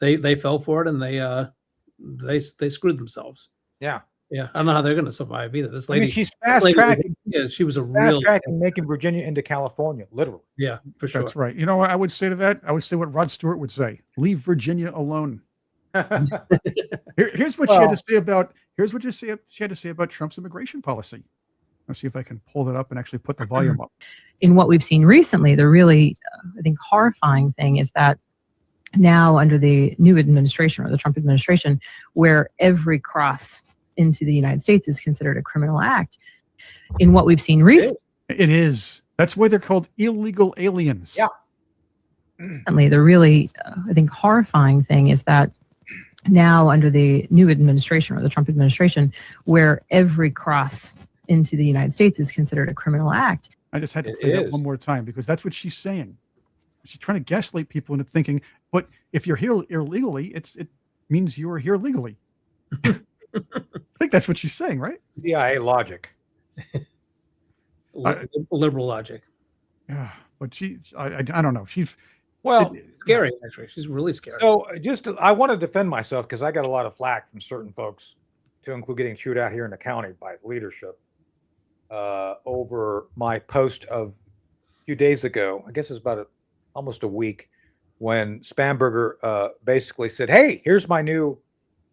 S3: They fell for it and they screwed themselves.
S1: Yeah.
S3: Yeah. I don't know how they're going to survive either. This lady,
S1: she's fast tracking.
S3: Yeah, she was a
S1: fast tracking making Virginia into California, literally.
S3: Yeah, for sure.
S2: That's right. You know what I would say to that? I would say what Rod Stewart would say: leave Virginia alone. Here's what she had to say about. Here's what she had to say about Trump's immigration policy. Let's see if I can pull that up and actually put the volume up.
S15: In what we've seen recently, the really, I think, horrifying thing is that now under the new administration or the Trump administration, where every cross into the United States is considered a criminal act. In what we've seen recently,
S2: it is. That's why they're called illegal aliens.
S1: Yeah.
S15: The really, I think, horrifying thing is that now under the new administration or the Trump administration, where every cross into the United States is considered a criminal act.
S2: I just had to play that one more time because that's what she's saying. She's trying to gaslight people into thinking, but if you're here illegally, it means you're here legally. I think that's what she's saying, right?
S1: CIA logic.
S3: Liberal logic.
S2: Yeah, but I don't know. She's
S3: scary. Actually, she's really scary.
S1: So I want to defend myself because I got a lot of flack from certain folks, to include getting chewed out here in the county by leadership over my post of a few days ago. I guess it's about almost a week, when Spanberger basically said, "Hey, here's my new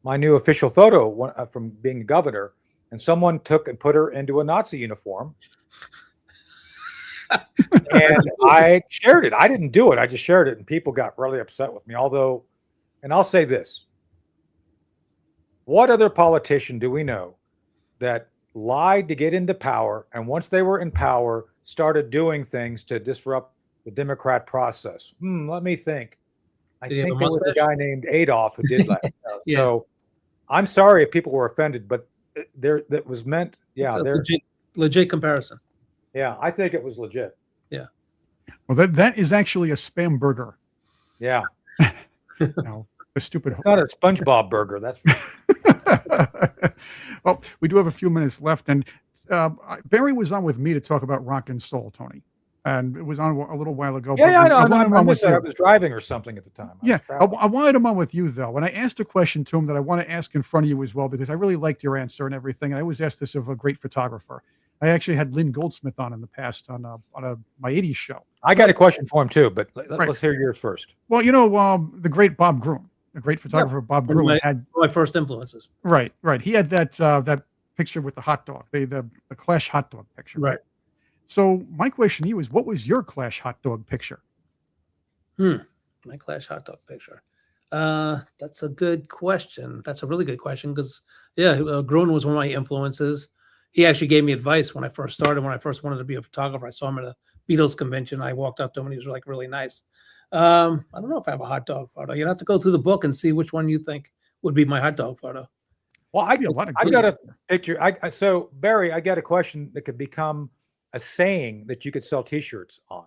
S1: official photo from being governor," and someone took and put her into a Nazi uniform. And I shared it. I didn't do it. I just shared it, and people got really upset with me. Although, and I'll say this: what other politician do we know that lied to get into power, and once they were in power, started doing things to disrupt the Democrat process? Let me think. I think there was a guy named Adolf who did that.
S3: Yeah.
S1: So I'm sorry if people were offended, but that was meant. Yeah,
S3: legit comparison.
S1: Yeah, I think it was legit.
S3: Yeah.
S2: Well, that is actually a spam burger.
S1: Yeah.
S2: No, a stupid.
S1: It's not a SpongeBob burger. That's.
S2: Well, we do have a few minutes left, and Barry was on with me to talk about rock and soul, Tony. and it was on a little while ago.
S1: Yeah,
S2: but
S1: yeah, I
S2: we-
S1: know.
S2: wanted him
S1: I
S2: on
S1: missed
S2: with
S1: that. I
S2: you.
S1: was driving or something at the time.
S2: Yeah, I wanted him on with you though, and I asked a question to him that I want to ask in front of you as well because I really liked your answer and everything. And I always ask this of a great photographer. I actually had Lynn Goldsmith on in the past on my '80s show.
S1: I got a question for him too, but
S2: Right.
S1: let's hear yours first.
S2: Well, the great Bob Groom, the great photographer Bob
S3: One of
S2: Groom had
S3: my first influences.
S2: right. He had that picture with the hot dog, the Clash hot dog picture.
S3: Right.
S2: So my question to you is, what was your Clash hot dog picture?
S3: My Clash hot dog picture. That's a good question. That's a really good question because, Gruen was one of my influences. He actually gave me advice when I first started. When I first wanted to be a photographer, I saw him at a Beatles convention. I walked up to him and he was like really nice. I don't know if I have a hot dog photo. You'd have to go through the book and see which one you think would be my hot dog photo.
S1: Well, I got a picture. So Barry, I got a question that could become a saying that you could sell T-shirts on.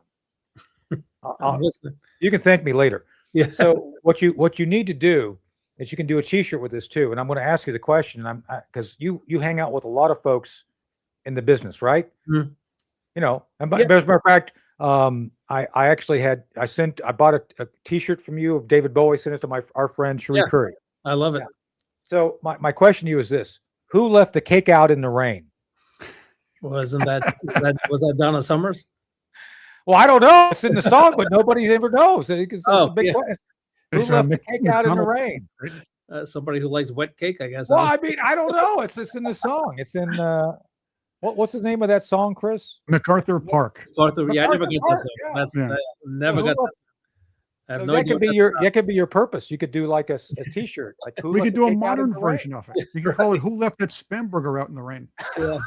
S3: I'm listening.
S1: You can thank me later.
S3: Yeah.
S1: So what you need to do is you can do a T-shirt with this too. And I'm going to ask you the question. Because you hang out with a lot of folks in the business, right?
S3: Mm-hmm.
S1: You know, and as a matter of fact, I bought a T-shirt from you of David Bowie. Sent it to our friend Cherie Curry.
S3: I love it.
S1: Yeah. So my question to you is this: who left the cake out in the rain?
S3: Was that Donna Summers?
S1: Well, I don't know. It's in the song, but nobody ever knows. It's a big question. Who left the cake out in the rain?
S3: Somebody who likes wet cake, I guess.
S1: Well, I mean, I don't know. It's in the song. It's in what's the name of that song, Chris?
S2: MacArthur Park.
S3: MacArthur, I never get that song.
S1: Yeah.
S3: That's never got that. I have
S1: So
S3: no
S1: that
S3: idea
S1: could be
S3: what
S1: your
S3: that's
S1: that could be your purpose. You could do like a T-shirt. Like
S2: We could do a modern version of it. You could call it "Who Left That Spam Burger Out in the Rain."
S3: Yeah.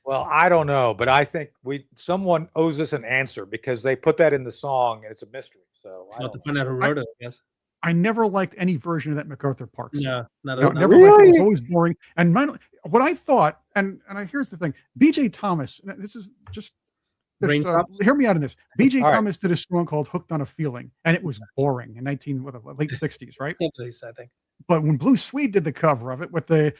S1: Well, I don't know, but I think someone owes us an answer because they put that in the song and it's a mystery. So
S3: I'll have to find out who wrote it, I guess.
S2: I never liked any version of that MacArthur Park song.
S3: No, not
S2: never liked it. It was always boring. And what I thought, here's the thing: B.J. Thomas. This is just hear me out on this. B.J. Thomas did a song called "Hooked on a Feeling," and it was boring in late '60s, right?
S3: 70s, I think.
S2: But when Blue Swede did the cover of it with the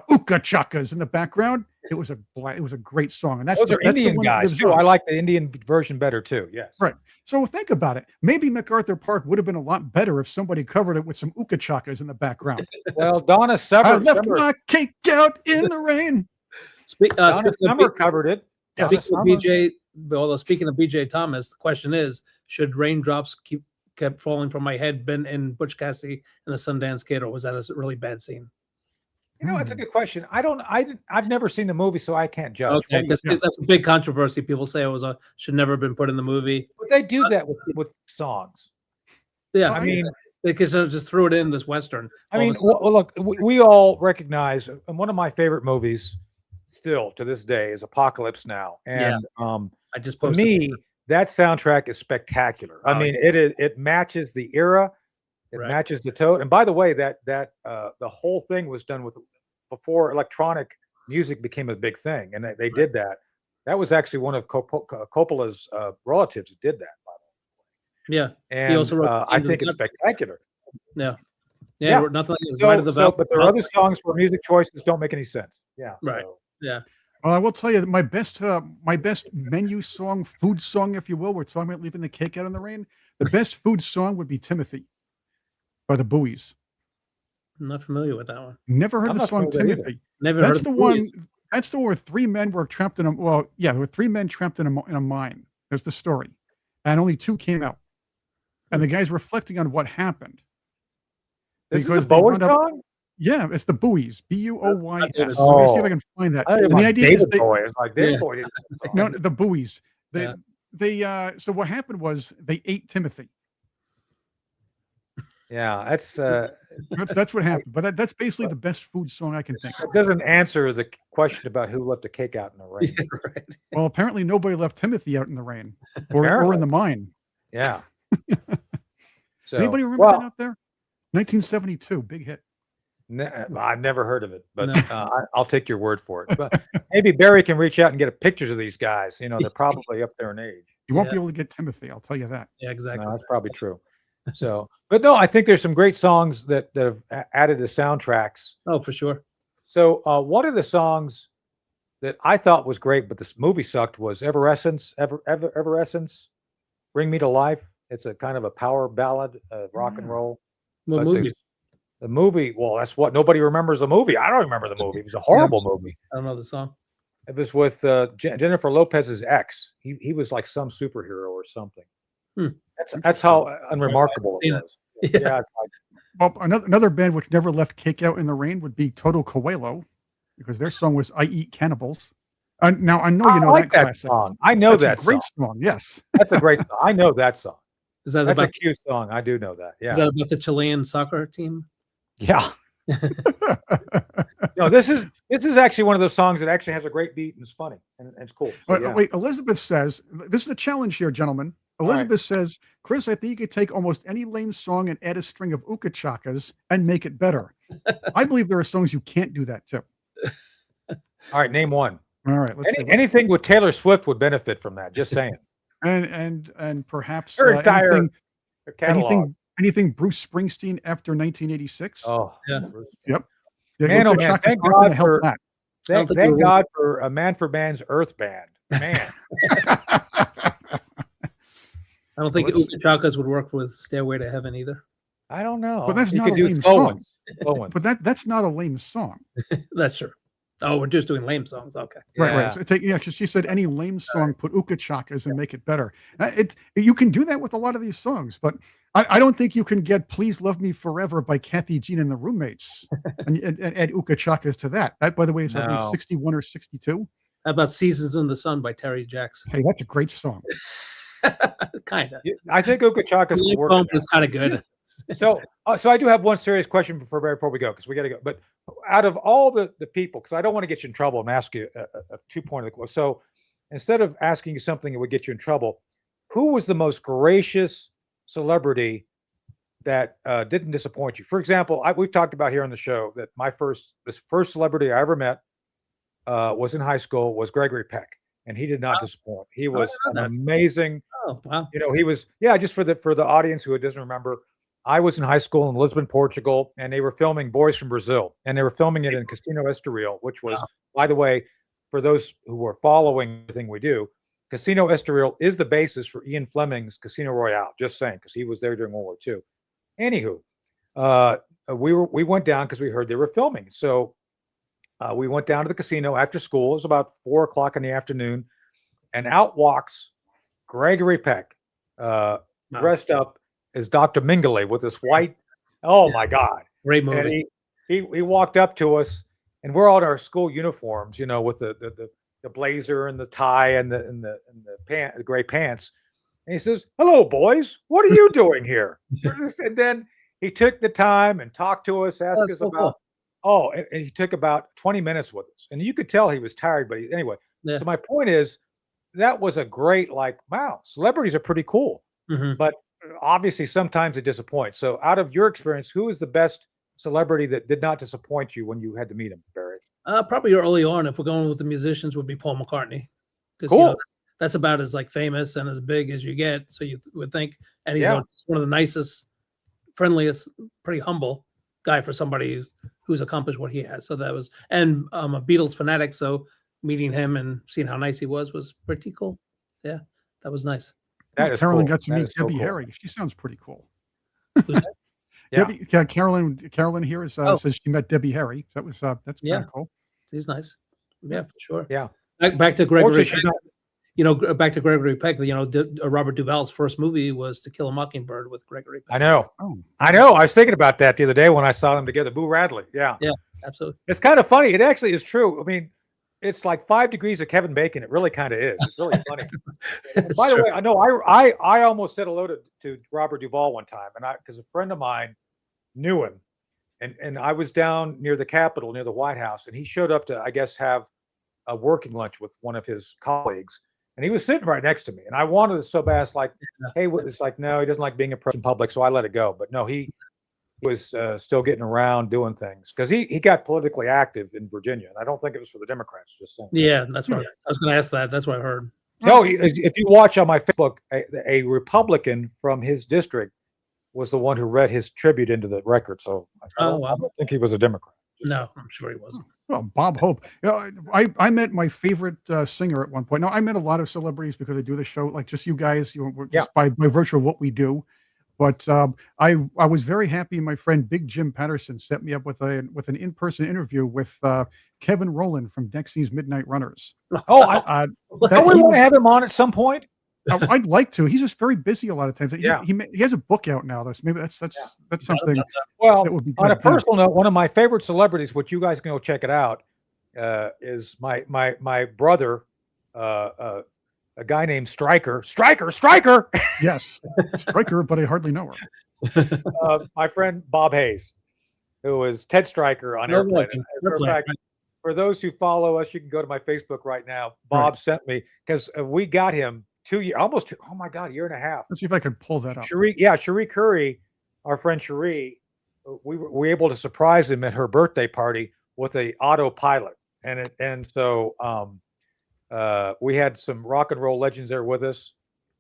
S2: uka chakas in the background, it was a great song. And
S1: those are Indian guys too. I like the Indian version better too. Yes.
S2: Right. So think about it. Maybe MacArthur Park would have been a lot better if somebody covered it with some uka chakas in the background.
S1: Well, Donna Summer.
S2: I left my cake out in the rain.
S1: Donna Summer covered it.
S3: Speaking of BJ Thomas, the question is: should raindrops kept falling from my head been in Butch Cassidy and the Sundance Kid, or was that a really bad scene?
S1: You know, it's a good question. I've never seen the movie, so I can't judge.
S3: Okay, because that's a big controversy. People say it should never have been put in the movie.
S1: But they do that with songs.
S3: Yeah,
S1: I mean,
S3: they could just threw it in this Western.
S1: I mean, look, we all recognize, and one of my favorite movies still to this day is Apocalypse Now. And
S3: I just
S1: for
S3: posted
S1: me, that soundtrack is spectacular. I mean, it matches the era, it matches the tone. And by the way, that the whole thing was done before electronic music became a big thing, and they did that. That was actually one of Coppola's relatives that did that. By the way.
S3: Yeah,
S1: and
S3: he also wrote
S1: I think it's spectacular.
S3: Yeah. Nothing like
S1: So, but there are other songs where music choices don't make any sense. Yeah.
S3: Right.
S1: So.
S3: Yeah.
S2: Well, I will tell you that my best menu song, food song, if you will. We're talking about leaving the cake out in the rain. The best food song would be "Timothy" by the Bowies.
S3: I'm not familiar with that one.
S2: Never heard the song "Timothy."
S3: Never heard
S2: the one. That's the one where three men were trapped in a. Well, yeah, there were three men trapped in a mine. There's the story, and only two came out. And the guy's reflecting on what happened.
S1: This is a Bowie song?
S2: Yeah, it's the Bowies. Buoys.
S1: Oh.
S2: So let me see if I can find that. And the idea is
S1: David Bowie.
S2: No, the Bowies. So what happened was they ate Timothy.
S1: Yeah, that's
S2: what happened. But that's basically the best food song I can think of.
S1: It doesn't answer the question about who left the cake out in the rain.
S3: Yeah, right.
S2: Well, apparently nobody left Timothy out in the rain or in the mine.
S1: Yeah. So,
S2: anybody remember that out there? 1972, big hit.
S1: I've never heard of it, but I'll take your word for it. But maybe Barry can reach out and get pictures of these guys. You know, they're probably up there in age.
S2: You won't be able to get Timothy, I'll tell you that.
S3: Yeah, exactly.
S1: No, that's probably true. So, but no, I think there's some great songs that have added to soundtracks.
S3: Oh, for sure.
S1: So, what are the songs that I thought was great, but this movie sucked was Everessence. Everessence, Bring Me to Life. It's a kind of a power ballad, rock and roll.
S3: What
S1: But
S3: movie?
S1: the movie, well, that's what nobody remembers the movie. I don't remember the movie. It was a horrible movie.
S3: I don't know the song.
S1: It was with Jennifer Lopez's ex. He was like some superhero or something. That's how unremarkable it was. Yeah. It's like,
S2: Well, another band which never left Cake Out in the Rain would be Toto Coelho, because their song was "I Eat Cannibals." Now I know you know
S1: like
S2: that
S1: that
S2: classic.
S1: song. I know
S2: That's
S1: that
S2: a great
S1: song.
S2: song. Yes,
S1: That's a great song. I know that song.
S3: Is that
S1: That's a
S3: about
S1: cute song. I do know that. Yeah.
S3: Is that about the Chilean soccer team?
S1: Yeah. No, this is actually one of those songs that actually has a great beat and it's funny and it's cool. So, yeah.
S2: Wait, Elizabeth says this is a challenge here, gentlemen. Elizabeth says, Chris, I think you could take almost any lame song and add a string of ukachakas and make it better. I believe there are songs you can't do that to.
S1: All right, name one.
S2: All right, let's see.
S1: Anything with Taylor Swift would benefit from that. Just saying.
S2: And perhaps
S1: Her entire catalog.
S2: anything Bruce Springsteen after 1986.
S1: Oh,
S3: yeah.
S2: Yep.
S1: Man, oh man, thank God for
S2: that.
S1: Thank God for a Man for Man's Earth Band. Man.
S3: I don't think Uka Chakas would work with Stairway to Heaven either.
S1: I don't know.
S2: But that's
S1: You
S2: not a
S1: could do
S2: lame
S1: slow
S2: song.
S1: ones. Slow ones.
S2: But that's not a lame song.
S3: That's true. Oh, we're just doing lame songs. Okay.
S2: Right. So because she said any lame song, put ukachakas and make it better. You can do that with a lot of these songs, but I don't think you can get "Please Love Me Forever" by Kathy Jean and the Roommates and add ukachakas to that. That, by the way, is I believe 61 or 62.
S3: How about "Seasons in the Sun" by Terry Jacks?
S2: Hey, that's a great song.
S3: Kind of.
S1: I think Ukachakas will work.
S3: It's kind of good.
S1: So I do have one serious question before we go, because we got to go. But out of all the people, because I don't want to get you in trouble and ask you a 2-point question. So instead of asking you something that would get you in trouble, who was the most gracious celebrity that didn't disappoint you? For example, we've talked about here on the show that this first celebrity I ever met was in high school, was Gregory Peck, and he did not disappoint. He was an amazing.
S3: Oh wow!
S1: You know, he was just for the audience who doesn't remember. I was in high school in Lisbon, Portugal, and they were filming Boys from Brazil, and they were filming it in Casino Estoril, which was, by the way, for those who are following everything we do, Casino Estoril is the basis for Ian Fleming's Casino Royale. Just saying, because he was there during World War II. Anywho, we went down because we heard they were filming. So we went down to the casino after school. It was about 4:00 in the afternoon, and out walks Gregory Peck, dressed up as Dr. Mengele with this white. Oh my God!
S3: Great movie.
S1: And he walked up to us, and we're all in our school uniforms, you know, with the blazer and the tie and the gray pants. And he says, "Hello, boys. What are you doing here?" And then he took the time and talked to us, asked us about. Cool. And he took about 20 minutes with us, and you could tell he was tired. But anyway, so my point is, that was a great, wow, celebrities are pretty cool, but obviously sometimes they disappoint. So out of your experience, who is the best celebrity that did not disappoint you when you had to meet him, Barry?
S3: Probably early on, if we're going with the musicians, would be Paul McCartney.
S1: Cool.
S3: You know, that's about as famous and as big as you get. So you would think, and he's one of the nicest, friendliest, pretty humble guy for somebody who's accomplished what he has. So that was, and I'm a Beatles fanatic, so meeting him and seeing how nice he was pretty cool. Yeah, that was nice.
S2: Carolyn got to meet Debbie Harry. She sounds pretty cool. Carolyn here says she met Debbie Harry. That was that's kind of cool.
S3: She's nice. Yeah, for sure.
S1: Yeah.
S3: Back to Gregory Peck. Back to Gregory Peck. Robert Duvall's first movie was To Kill a Mockingbird with Gregory Peck.
S1: I know. I was thinking about that the other day when I saw them together. Boo Radley. Yeah.
S3: Yeah, absolutely.
S1: It's kind of funny. It actually is true. I mean, it's like 5 degrees of Kevin Bacon. It really kind of is. It's really funny. By the way, I know I almost said hello to Robert Duvall one time, and because a friend of mine knew him, and I was down near the Capitol, near the White House, and he showed up to, I guess, have a working lunch with one of his colleagues, and he was sitting right next to me, and I wanted to so bad, hey, it's like, no, he doesn't like being in public, so I let it go. But no, he was still getting around doing things because he got politically active in Virginia, and I don't think it was for the Democrats. Just saying.
S3: Yeah, that's right. I was going to ask that. That's what I heard.
S1: No, if you watch on my Facebook, a Republican from his district was the one who read his tribute into the record. So I don't think he was a Democrat.
S3: No, I'm sure he wasn't.
S2: Well, Bob Hope. I met my favorite singer at one point. Now, I met a lot of celebrities because I do the show, like just you guys, just by virtue of what we do. But I was very happy. My friend Big Jim Patterson set me up with an in-person interview with Kevin Rowland from Dexy's Midnight Runners.
S1: Oh, I want to have him on at some point.
S2: I'd like to. He's just very busy a lot of times. He has a book out now, though. So maybe that's something.
S1: Well,
S2: that would be
S1: on a
S2: good.
S1: personal note, one of my favorite celebrities, which you guys can go check it out, is my brother, a guy named Stryker.
S2: Yes, Stryker, but I hardly know her.
S1: My friend Bob Hayes, who is Ted Stryker on Airplane. For those who follow us, you can go to my Facebook right now. Bob sent me, because we got him 2 years, oh my God, a year and a half.
S2: Let's see if I can pull that up.
S1: Cherie Curry, our friend Cherie, we were able to surprise him at her birthday party with a autopilot. So we had some rock and roll legends there with us.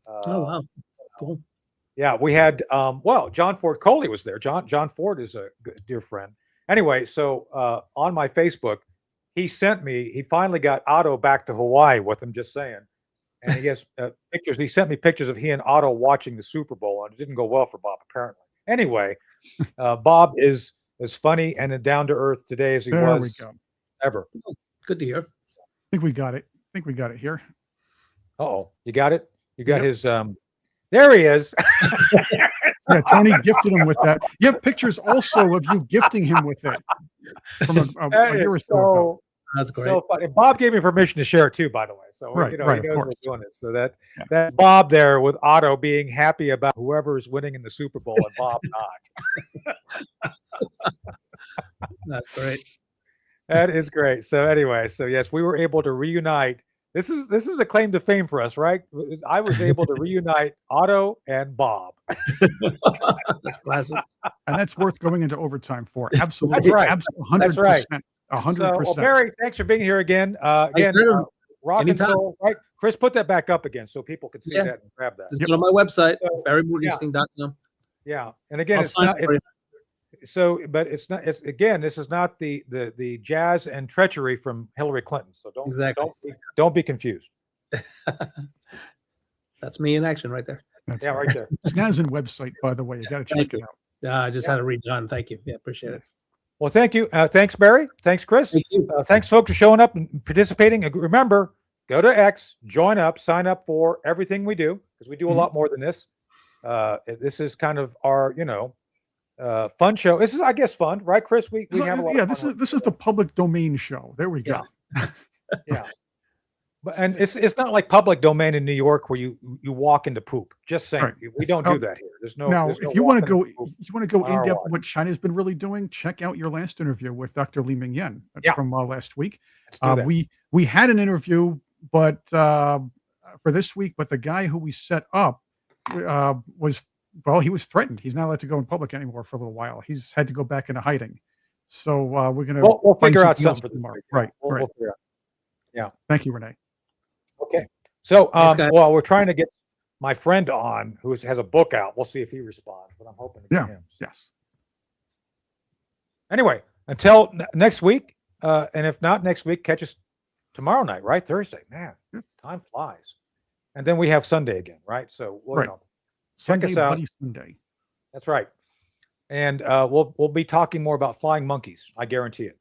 S3: Oh, wow. Cool.
S1: Yeah, we had, John Ford Coley was there. John Ford is a good, dear friend. Anyway, so on my Facebook, he finally got Otto back to Hawaii with him, just saying. And he has pictures. He sent me pictures of he and Otto watching the Super Bowl, and it didn't go well for Bob, apparently. Anyway, Bob is as funny and down to earth today as he was ever.
S3: Good to hear.
S2: I think we got it. Here.
S1: Uh-oh. You got it? You got his there he is.
S2: Yeah, Tony gifted him with that. You have pictures also of you gifting him with it from a year or so ago.
S3: That's great.
S1: So funny. Bob gave me permission to share it too, by the way. So
S2: right,
S1: he knows
S2: of
S1: we're
S2: course.
S1: doing this. So that Bob there with Otto being happy about whoever is winning in the Super Bowl and Bob not.
S3: That's great.
S1: That is great. So anyway, yes, we were able to reunite. This is a claim to fame for us, right? I was able to reunite Otto and Bob.
S3: That's classic.
S2: And that's worth going into overtime for. Absolutely.
S1: That's right.
S2: 100%.
S1: That's right.
S2: 100%.
S1: So, well, Barry, thanks for being here again. Rock and Soul, right? Chris, put that back up again so people can see that and grab that.
S3: Just go to my website, barrymorganstein.com.
S1: Yeah. And again, this is not the jazz and treachery from Hillary Clinton. So don't be confused.
S3: That's me in action right there.
S2: That's
S1: right there.
S2: Snazin website, by the way. You got to check it out.
S3: I just had it redone. Thank you. Yeah, appreciate it.
S1: Well, thank you. Thanks, Barry. Thanks, Chris.
S3: Thank you.
S1: Thanks, folks, for showing up and participating. Remember, go to X, join up, sign up for everything we do, because we do a lot more than this. This is kind of our, fun show. This is, I guess, fun, right, Chris? We have a lot of fun.
S2: This is the public domain show. There we go.
S1: Yeah. And it's not like public domain in New York where you walk into poop. Just saying,
S2: Right.
S1: we don't do that here. There's no.
S2: Now,
S1: there's no
S2: if you want to
S1: walking
S2: go,
S1: into poop
S2: in
S1: on our
S2: depth
S1: watch.
S2: what China's been really doing, check out your last interview with Dr. Li Mingyan. That's
S1: Yeah.
S2: from last week.
S1: Let's do that.
S2: We had an interview, but for this week, but the guy who we set up he was threatened. He's not allowed to go in public anymore for a little while. He's had to go back into hiding. So we're gonna
S1: We'll
S2: find
S1: figure out
S2: something else
S1: something for
S2: tomorrow.
S1: this week.
S2: Right.
S1: We'll
S2: right.
S1: figure out. Yeah.
S2: Thank you, Renee.
S1: Okay. So,
S3: Thanks, guys.
S1: we're trying to get my friend on who has a book out. We'll see if he responds, but I'm hoping to get him.
S2: Yes.
S1: Anyway, until next week, and if not next week, catch us tomorrow night, right? Thursday. Man, time flies. And then we have Sunday again, right? So
S2: Right.
S1: check
S2: Sunday,
S1: us out.
S2: Bloody Sunday.
S1: That's right. And we'll be talking more about flying monkeys. I guarantee it.